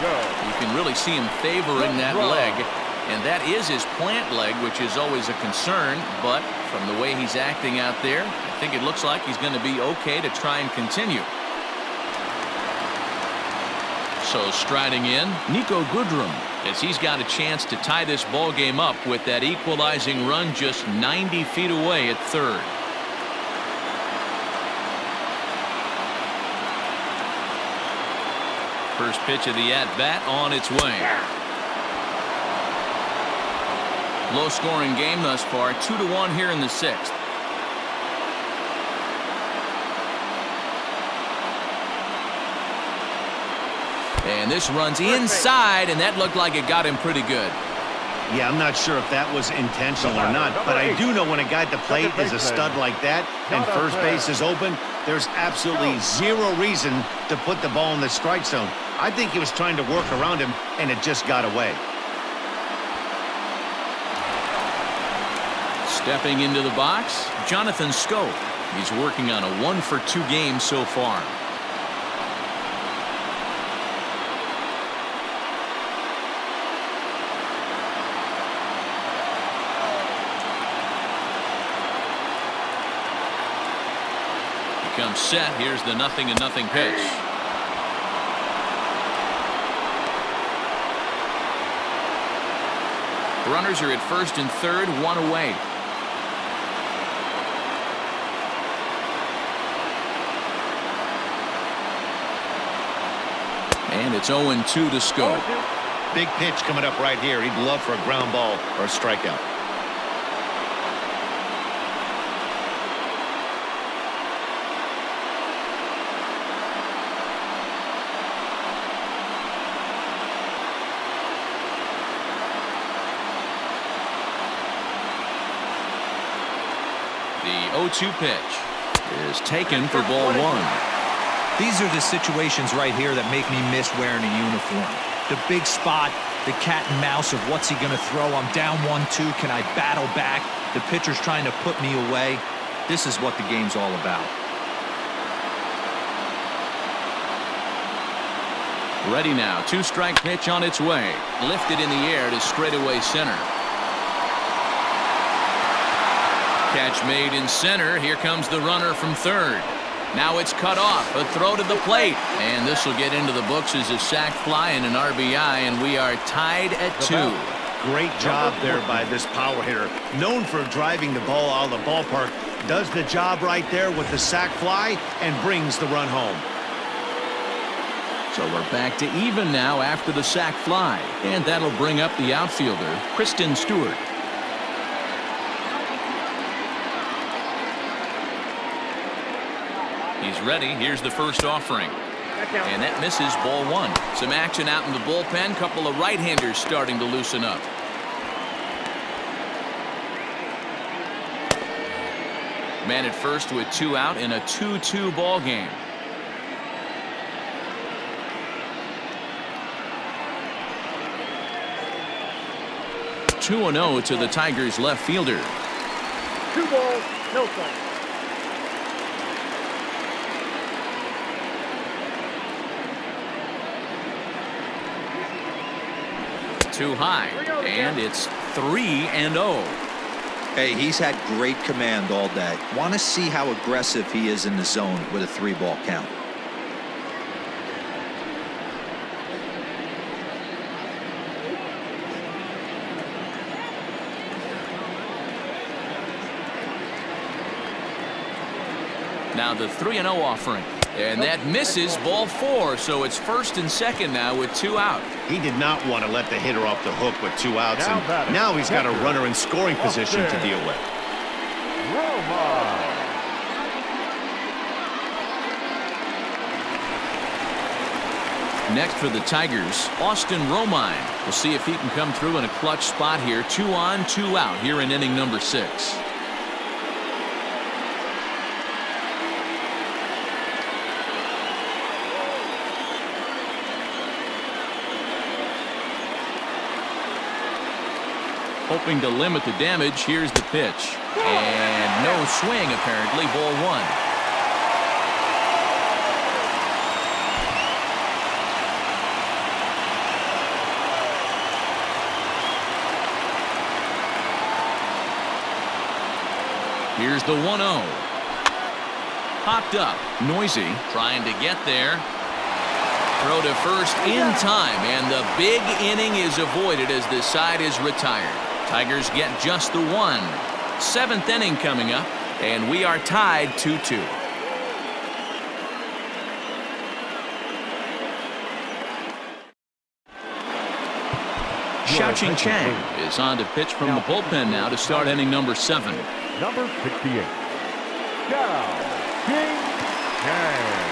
You can really see him favoring that leg. And that is his plant leg, which is always a concern. But from the way he's acting out there, I think it looks like he's going to be okay to try and continue. So striding in, Niko Goodrum, as he's got a chance to tie this ball game up with that equalizing run just 90 feet away at third. First pitch of the at-bat on its way. Low-scoring game thus far, 2-1 here in the sixth. And this runs inside, and that looked like it got him pretty good. Yeah, I'm not sure if that was intentional or not, but I do know when a guy at the plate is a stud like that and first base is open, there's absolutely zero reason to put the ball in the strike zone. I think he was trying to work around him, and it just got away. Stepping into the box, Jonathan Schoop. He's working on a 1-for-2 game so far. Comes set. Here's the 0-0 pitch. Runners are at first and third, one away. And it's 0-2 to Schoop. Big pitch coming up right here. He'd love for a ground ball or a strikeout. The 0-2 pitch is taken for ball one. These are the situations right here that make me miss wearing a uniform. The big spot, the cat and mouse of what's he going to throw. I'm down 1-2. Can I battle back? The pitcher's trying to put me away. This is what the game's all about. Ready now. 2-strike pitch on its way. Lifted in the air to straightaway center. Catch made in center. Here comes the runner from third. Now it's cut off. A throw to the plate. And this will get into the books as a sac fly and an RBI, and we are tied at 2. Great job there by this power hitter. Known for driving the ball out of the ballpark. Does the job right there with the sac fly and brings the run home. So we're back to even now after the sac fly. And that'll bring up the outfielder, Christin Stewart. He's ready. Here's the first offering. And that misses, ball one. Some action out in the bullpen. Couple of right-handers starting to loosen up. Man at first with 2 out in a 2-2 ball game. (2-0) to the Tigers left fielder. 2 balls, no strikes. Too high, and it's 3-0. Hey, he's had great command all day. Want to see how aggressive he is in the zone with a 3-ball count. Now the 3-0 offering. And that misses, ball 4. So it's first and second now with 2 out. He did not want to let the hitter off the hook with 2 outs. And now he's got a runner in scoring position to deal with. Romine. Next for the Tigers, Austin Romine. We'll see if he can come through in a clutch spot here. 2 on, 2 out here in inning number 6. Hoping to limit the damage. Here's the pitch. And no swing, apparently. Ball 1. Here's the 1-0. Popped up. Neuse trying to get there. Throw to first in time, and the big inning is avoided as this side is retired. Tigers get just the one. 7th inning coming up, and we are tied 2-2. Xiaoqing Chang is on to pitch from the bullpen now to start inning number 7. Number 68. Xiaoqing Chang.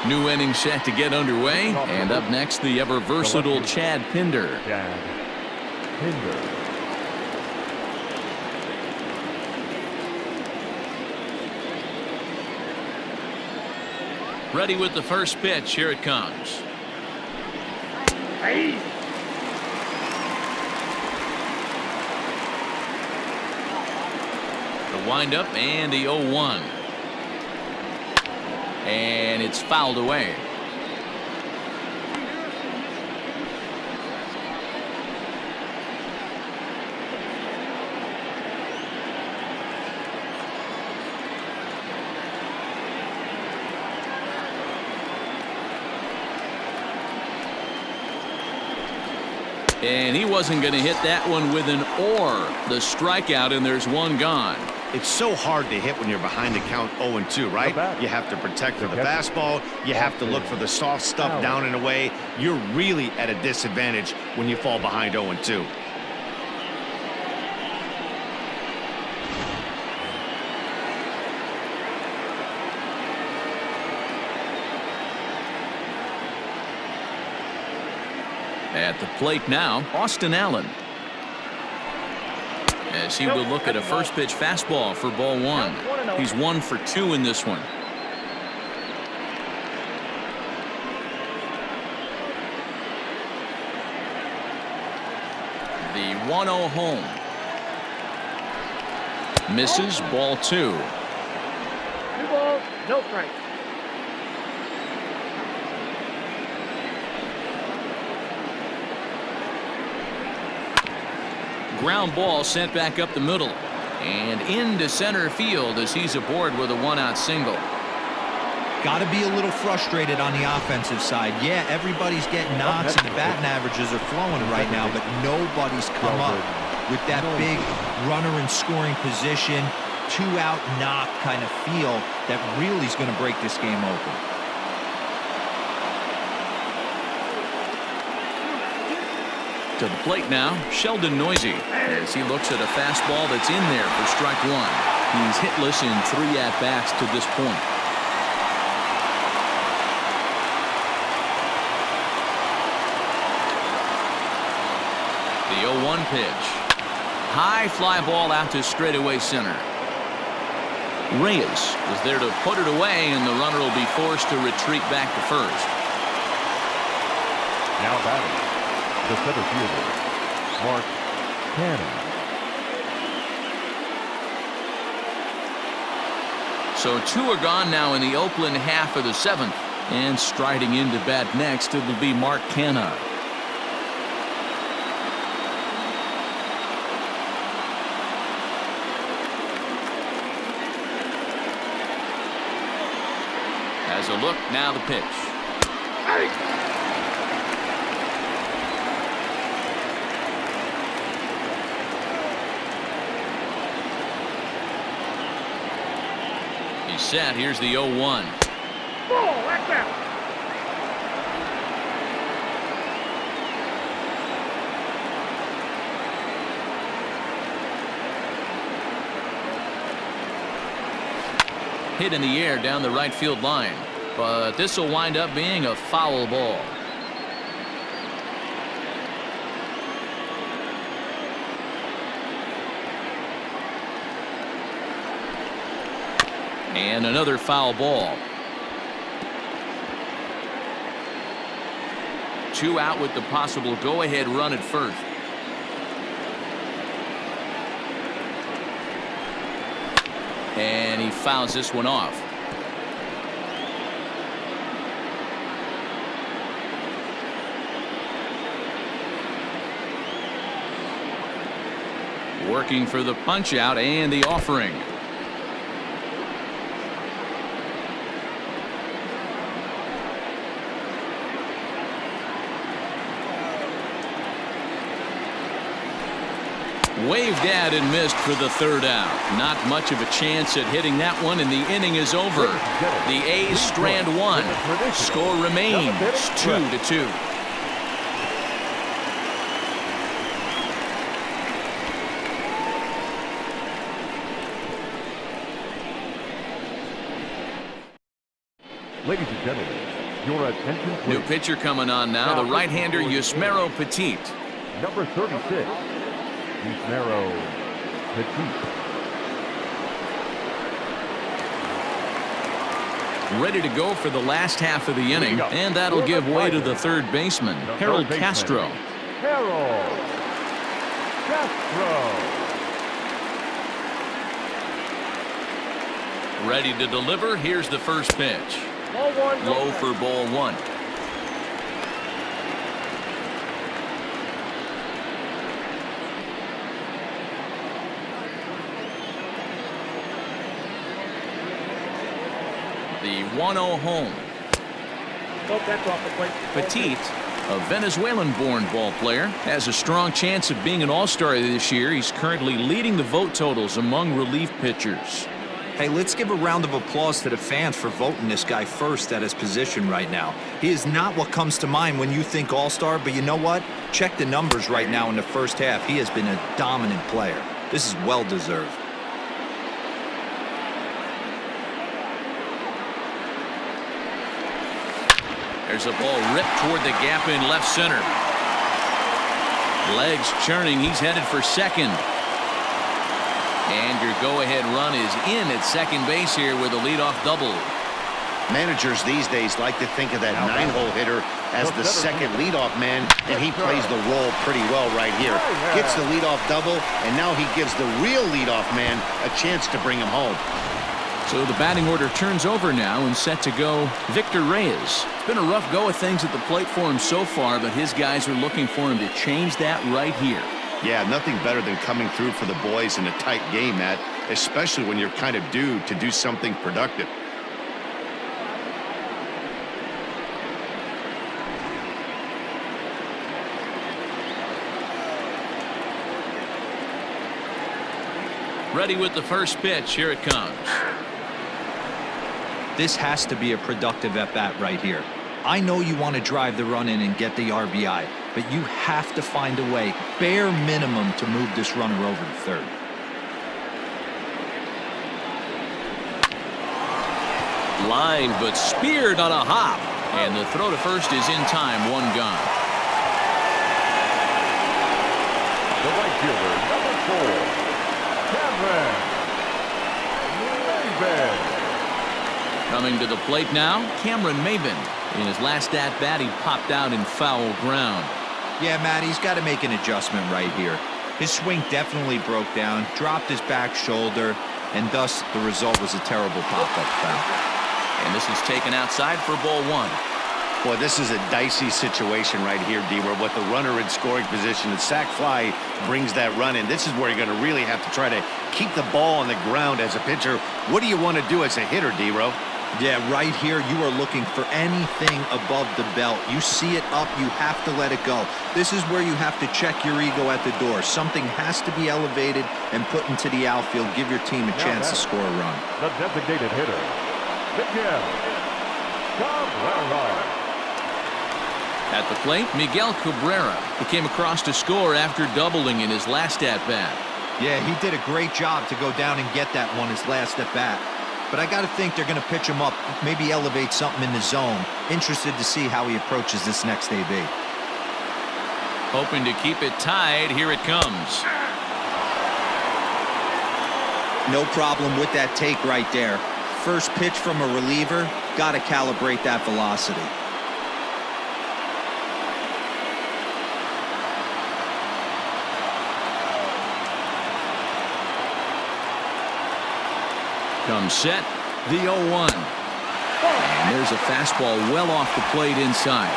New inning set to get underway, and up next the ever versatile Chad Pinder. Chad Pinder. Ready with the first pitch. Here it comes. The windup and the 0-1. And it's fouled away. And he wasn't going to hit that one with an or. The strikeout, and there's one gone. It's so hard to hit when you're behind the count 0-2, right? You have to protect for the fastball. You have to look for the soft stuff down and away. You're really at a disadvantage when you fall behind 0-2. At the plate now, Austin Allen. As he will look at a first pitch fastball for ball 1. He's 1 for 2 in this one. The 1-0 home. Misses, ball 2. 2 balls, no strikes. Ground ball sent back up the middle and into center field as he's aboard with a 1-out single. Got to be a little frustrated on the offensive side. Yeah, everybody's getting knocks and the batting averages are flowing right now, but nobody's come up with that big runner in scoring position, 2-out knock kind of feel that really is going to break this game open. To the plate now, Sheldon Neuse, as he looks at a fastball that's in there for strike 1. He's hitless in 3 at-bats to this point. The 0-1 pitch. High fly ball out to straightaway center. Reyes is there to put it away, and the runner will be forced to retreat back to first. Now batting, the center fielder, Mark Canha. So 2 are gone now in the Oakland half of the 7th. And striding into bat next, it will be Mark Canha. As a look, now the pitch. He's set. Here's the 0-1. Hit in the air down the right field line, but this will wind up being a foul ball. And another foul ball. 2 out with the possible go-ahead run at first. And he fouls this one off. Working for the punch out and the offering. Waved at and missed for the third out. Not much of a chance at hitting that one, and the inning is over. The A's strand one. Score remains 2-2. Ladies and gentlemen, your attention please. New pitcher coming on now, the right-hander Yusmeiro Petit. Number 36, Yusmeiro Petit. Ready to go for the last half of the inning, and that'll give way to the third baseman, Harold Castro. Harold Castro. Ready to deliver. Here's the first pitch. Ball one. Low for ball one. The 1-0 home. Oh, that's off the plate. Petit, a Venezuelan-born ball player, has a strong chance of being an all-star this year. He's currently leading the vote totals among relief pitchers. Hey, let's give a round of applause to the fans for voting this guy first at his position right now. He is not what comes to mind when you think all-star, but you know what? Check the numbers right now in the first half. He has been a dominant player. This is well-deserved. There's a ball ripped toward the gap in left center. Legs churning. He's headed for second. And your go-ahead run is in at second base here with a leadoff double. Managers these days like to think of that 9-hole hitter as the second leadoff man, and he plays the role pretty well right here. Gets the leadoff double, and now he gives the real leadoff man a chance to bring him home. So the batting order turns over now and set to go Victor Reyes. It's been a rough go of things at the plate for him so far, but his guys are looking for him to change that right here. Yeah, nothing better than coming through for the boys in a tight game, Matt, especially when you're kind of due to do something productive. Ready with the first pitch. Here it comes. This has to be a productive at-bat right here. I know you want to drive the run in and get the RBI, but you have to find a way, bare minimum, to move this runner over to third. Line, but speared on a hop. And the throw to first is in time. One gone. The right fielder, number 4, Cameron Maybin. Coming to the plate now, Cameron Maybin. In his last at-bat, he popped out in foul ground. Yeah, Matt, he's got to make an adjustment right here. His swing definitely broke down, dropped his back shoulder, and thus the result was a terrible pop-up foul. And this is taken outside for ball one. Boy, this is a dicey situation right here, D-Where with the runner in scoring position, the sac fly brings that run in. This is where you're going to really have to try to keep the ball on the ground as a pitcher. What do you want to do as a hitter, D-Ro? Yeah, right here, you are looking for anything above the belt. You see it up, you have to let it go. This is where you have to check your ego at the door. Something has to be elevated and put into the outfield. Give your team a chance to score a run. The designated hitter, Miguel Cabrera. At the plate, Miguel Cabrera, who came across to score after doubling in his last at-bat. Yeah, he did a great job to go down and get that one his last at-bat. But I got to think they're going to pitch him up, maybe elevate something in the zone. Interested to see how he approaches this next AB. Hoping to keep it tied. Here it comes. No problem with that take right there. First pitch from a reliever, got to calibrate that velocity. Comes set, the 0-1. And there's a fastball well off the plate inside.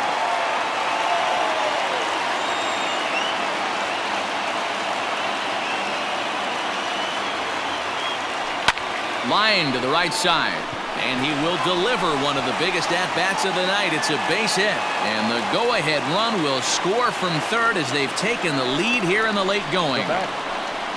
Line to the right side. And he will deliver one of the biggest at-bats of the night. It's a base hit. And the go-ahead run will score from third as they've taken the lead here in the late going.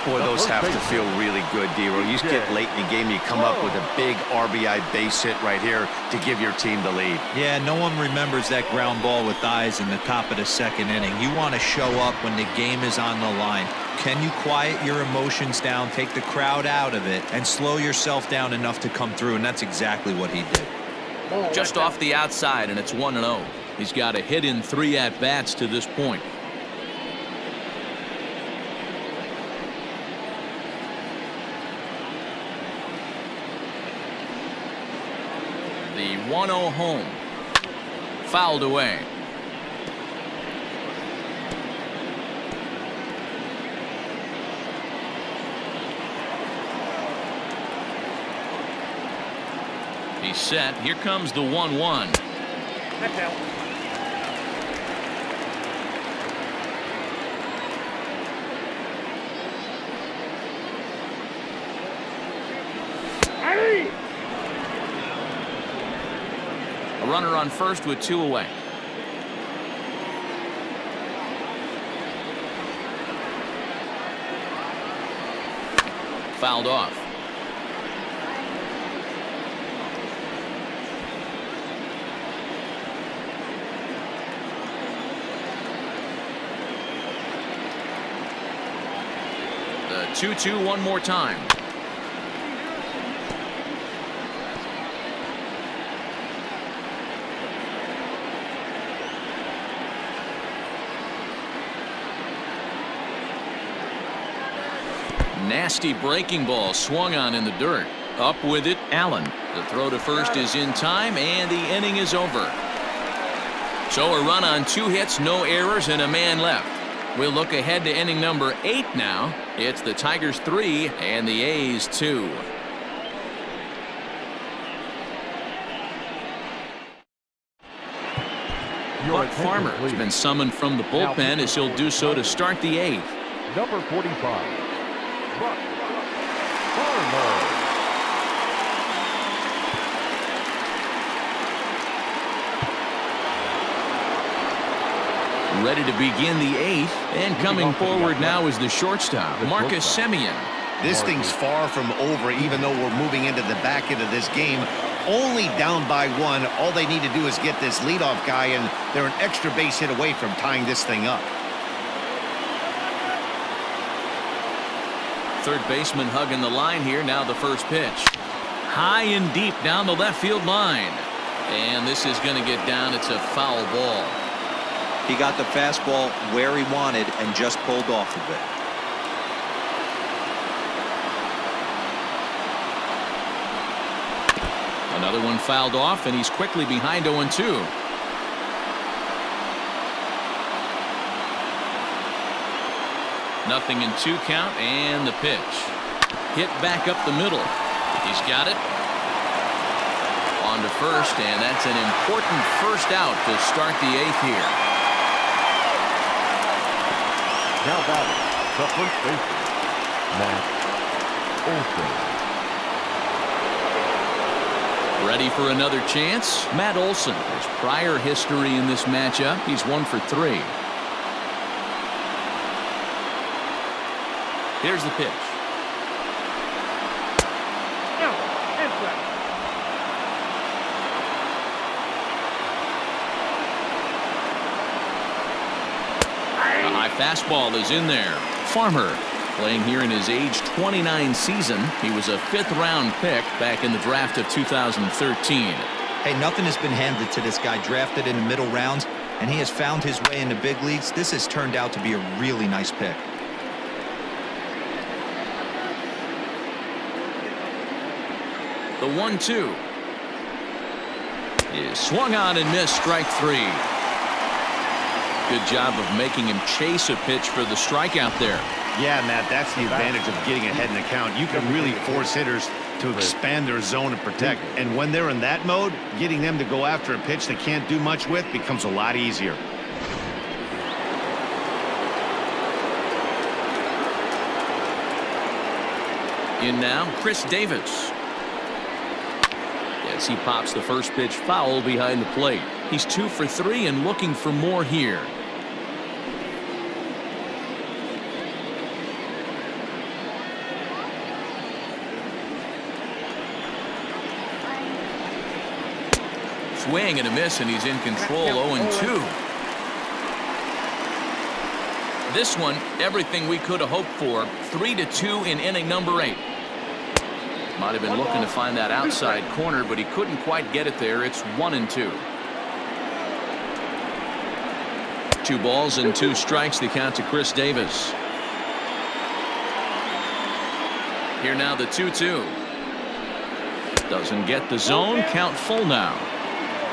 Boy, those have to feel really good, D-Roll. You get late in the game, you come up with a big RBI base hit right here to give your team the lead. Yeah, no one remembers that ground ball with eyes in the top of the second inning. You want to show up when the game is on the line. Can you quiet your emotions down, take the crowd out of it, and slow yourself down enough to come through? And that's exactly what he did. Just off the outside, and it's 1-0. He's got a hit in 3 at-bats to this point. The 1-0 home. Fouled away. He's set. Here comes the 1-1. That's out. Hey! A runner on first with 2 away. Fouled off. The 2-2 one more time. Nasty breaking ball swung on in the dirt. Up with it, Allen. The throw to first is in time, and the inning is over. So a run on 2 hits, no errors, and a man left. We'll look ahead to inning number 8 now. It's the Tigers 3 and the A's 2. Buck Farmer has been summoned from the bullpen as he'll do so to start the 8th. Number 45, Buck Farmer. Ready to begin the 8th, and coming forward now is the shortstop, Marcus Semien. This thing's far from over, even though we're moving into the back end of this game. Only down by 1. All they need to do is get this leadoff guy, and they're an extra base hit away from tying this thing up. Third baseman hugging the line here. Now the first pitch. High and deep down the left field line. And this is going to get down. It's a foul ball. He got the fastball where he wanted and just pulled off of it. Another one fouled off, and he's quickly behind 0-2. Nothing in 2 count, and the pitch. Hit back up the middle. He's got it. On to first, and that's an important first out to start the 8th here. Now batting, the first baseman, Matt Olson. Ready for another chance? Matt Olson. There's prior history in this matchup. He's 1 for 3. Here's the pitch. A high fastball is in there. Farmer playing here in his age 29 season. He was a 5th-round pick back in the draft of 2013. Hey, nothing has been handed to this guy. Drafted in the middle rounds, and he has found his way in the big leagues. This has turned out to be a really nice pick. The 1-2 is swung on and missed. Strike 3. Good job of making him chase a pitch for the strikeout there. Yeah, Matt, that's the advantage of getting ahead in the count. You can really force hitters to expand their zone and protect. And when they're in that mode, getting them to go after a pitch they can't do much with becomes a lot easier. In now, Khris Davis. as he pops the first pitch foul behind the plate. He's 2 for 3 and looking for more here. Swing and a miss, and he's in control. 0-2. This one, everything we could have hoped for. 3-2 in inning number 8. Might have been looking to find that outside corner, but he couldn't quite get it there. It's 1-2. 2 balls and 2 strikes, the count to Khris Davis. Here now the 2-2. Doesn't get the zone. Count full now.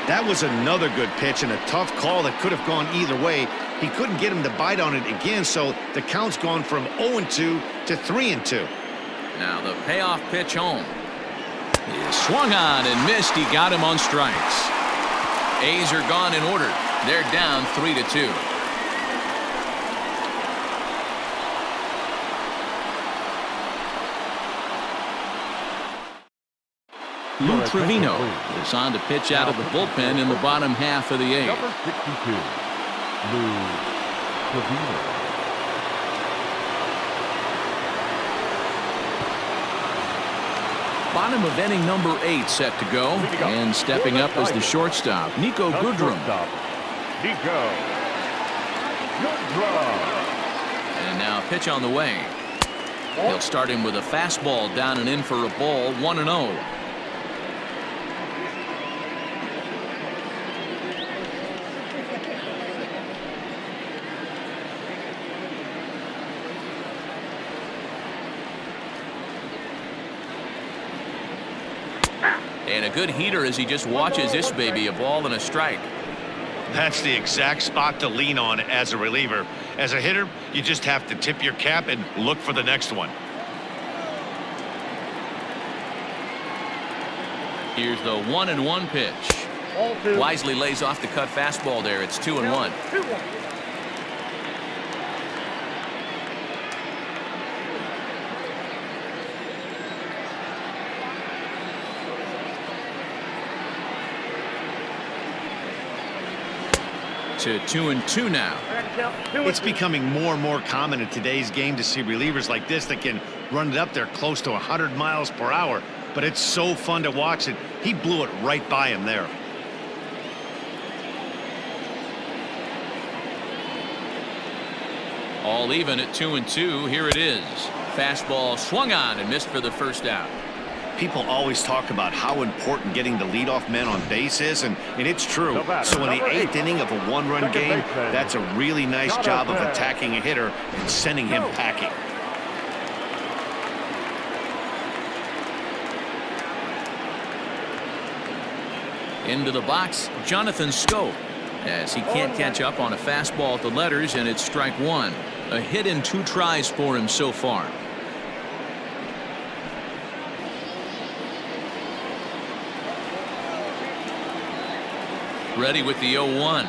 That was another good pitch and a tough call that could have gone either way. He couldn't get him to bite on it again, so the count's gone from 0-2 to 3-2. Now the payoff pitch home. He swung on and missed. He got him on strikes. A's are gone in order. They're down 3-2. Lou Trevino is on to pitch out of the bullpen in the bottom half of the 8th. Number 62, Lou Trevino. Bottom of inning number 8 set to go, and stepping up as the shortstop, Niko Goodrum. Niko Goodrum. And now pitch on the way. He'll start him with a fastball down and in for a ball. 1-0. And a good heater as he just watches this baby, a ball and a strike. That's the exact spot to lean on as a reliever. As a hitter, you just have to tip your cap and look for the next one. Here's the 1-1 pitch. Wisely lays off the cut fastball there. It's 2-1. 2-1. To 2-2 now. It's becoming more and more common in today's game to see relievers like this that can run it up there close to 100 miles per hour. But it's so fun to watch it. He blew it right by him there. All even at 2-2. Here it is. Fastball swung on and missed for the first out. People always talk about how important getting the leadoff men on base is, and it's true. So in the 8th inning of a 1-run game, that's a really nice job of attacking a hitter and sending him packing. Into the box, Jonathan Schoop, as he can't catch up on a fastball at the letters, and it's strike 1. A hit in 2 tries for him so far. Ready with the 0-1.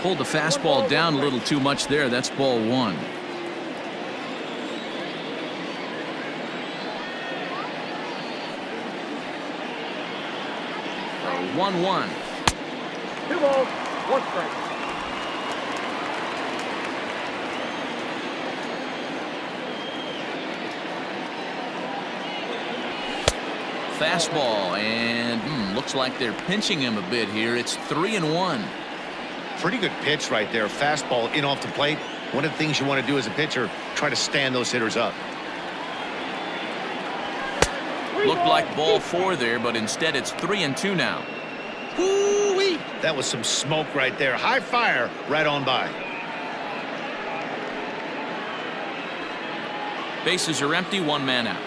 Pulled the fastball down a little too much there. That's ball 1. A 1-1. 2 balls, 1 strike. Fastball, and looks like they're pinching him a bit here. It's 3-1. Pretty good pitch right there. Fastball in off the plate. One of the things you want to do as a pitcher, try to stand those hitters up. Looked like ball 4 there, but instead it's 3-2 now. Woo-wee. That was some smoke right there. High fire right on by. Bases are empty, 1 man out.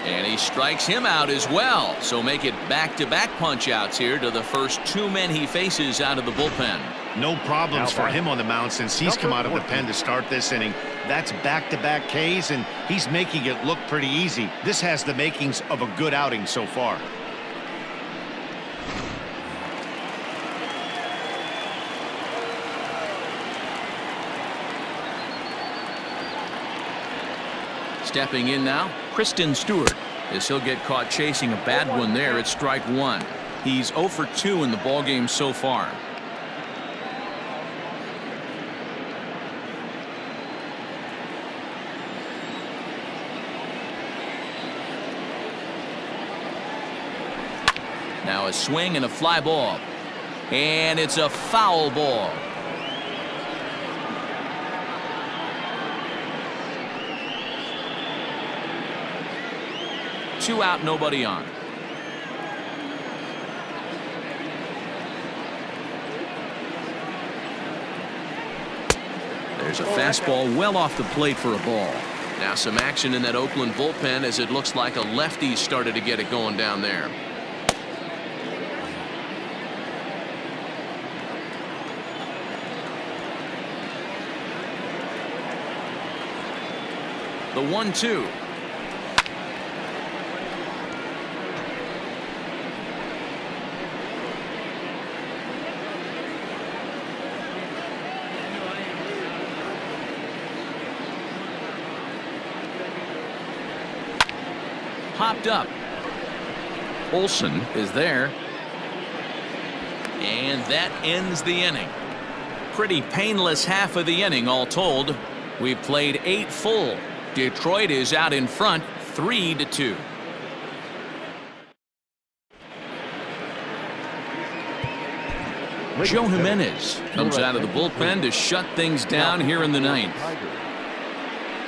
And he strikes him out as well. So make it back-to-back punch-outs here to the first 2 men he faces out of the bullpen. No problems for him on the mound since he's come out of the pen to start this inning. That's back-to-back Ks, and he's making it look pretty easy. This has the makings of a good outing so far. Stepping in now, Christin Stewart. As he'll get caught chasing a bad one there, it's strike one. He's 0 for 2 in the ballgame so far. Now a swing and a fly ball. And it's a foul ball. Two out, nobody on. There's a fastball well off the plate for a ball. Now some action in that Oakland bullpen as it looks like a lefty started to get it going down there. The 1-2. Popped up. Olson is there. And that ends the inning. Pretty painless half of the inning all told. We've played 8 full. Detroit is out in front 3-2. Joe Jimenez comes out of the bullpen to shut things down here in the 9th.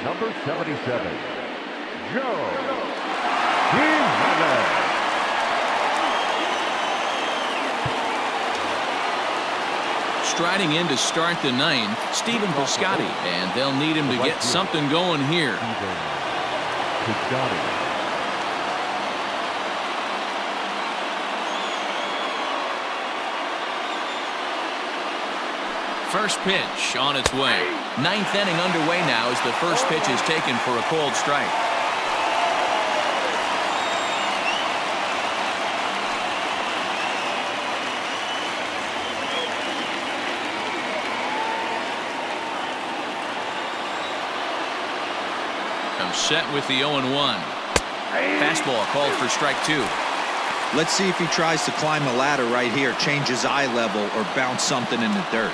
Number 77, Joe Jimenez. Striding in to start the 9th, Stephen Piscotty, and they'll need him to get something going here. Piscotty. First pitch on its way. 9th inning underway now as the first pitch is taken for a cold strike. I'm set with the 0-1. Fastball called for strike 2. Let's see if he tries to climb the ladder right here, change his eye level, or bounce something in the dirt.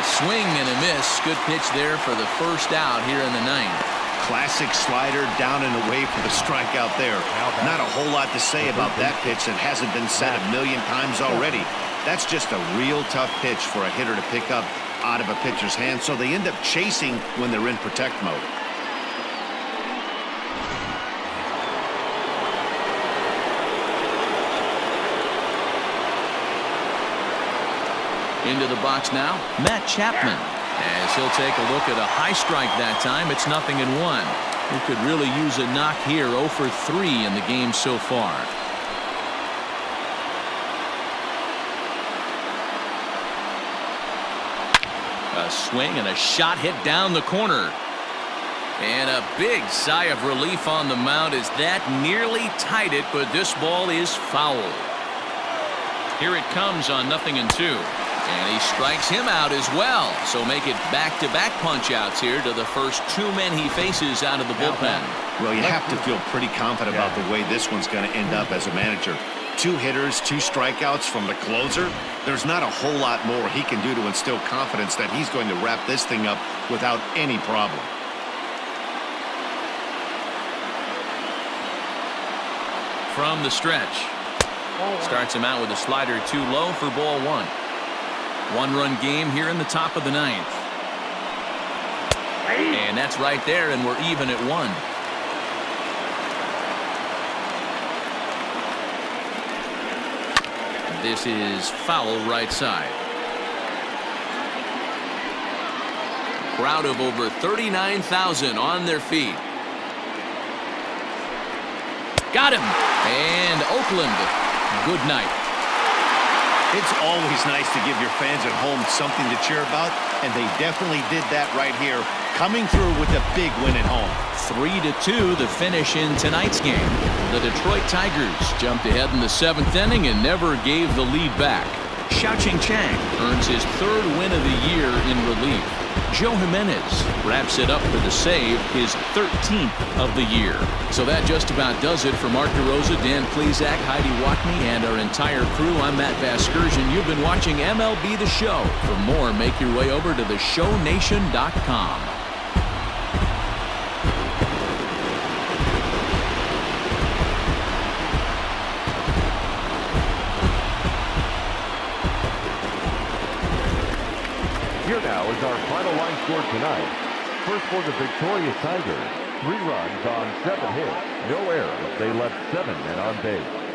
Swing and a miss. Good pitch there for the first out here in the 9th. Classic slider down and away for the strikeout there. Not a whole lot to say about that pitch that hasn't been said a million times already. That's just a real tough pitch for a hitter to pick up out of a pitcher's hand, so they end up chasing when they're in protect mode. Into the box now, Matt Chapman. As he'll take a look at a high strike that time, it's 0-1. He could really use a knock here. 0 for 3 in the game so far. A swing and a shot hit down the corner. And a big sigh of relief on the mound as that nearly tied it, but this ball is foul. Here it comes on 0-2. And he strikes him out as well. So make it back-to-back punch-outs here to the first 2 men he faces out of the bullpen. Well, you have to feel pretty confident about the way this one's going to end up as a manager. 2 hitters, 2 strikeouts from the closer. There's not a whole lot more he can do to instill confidence that he's going to wrap this thing up without any problem. From the stretch. Starts him out with a slider too low for ball 1. 1-run game here in the top of the 9th. And that's right there, and we're even at 1. This is foul right side. Crowd of over 39,000 on their feet. Got him. And Oakland, good night. 2 out, 1 away. 1-1 It's always nice to give your fans at home something to cheer about, and they definitely did that right here, coming through with a big win at home. 3-2 the finish in tonight's game. The Detroit Tigers jumped ahead in the 7th inning and never gave the lead back. Xiaoqing Chang earns his 3rd win of the year in relief. Joe Jimenez wraps it up for the save, his 13th of the year. So that just about does it for Mark DeRosa, Dan Plesac, Heidi Watney, and our entire crew. I'm Matt Vasgersian. You've been watching MLB The Show. For more, make your way over to theshownation.com. Here now is our final line score tonight. First for the victorious Tigers, 3 runs on 7 hits, no errors. They left 7 men on base.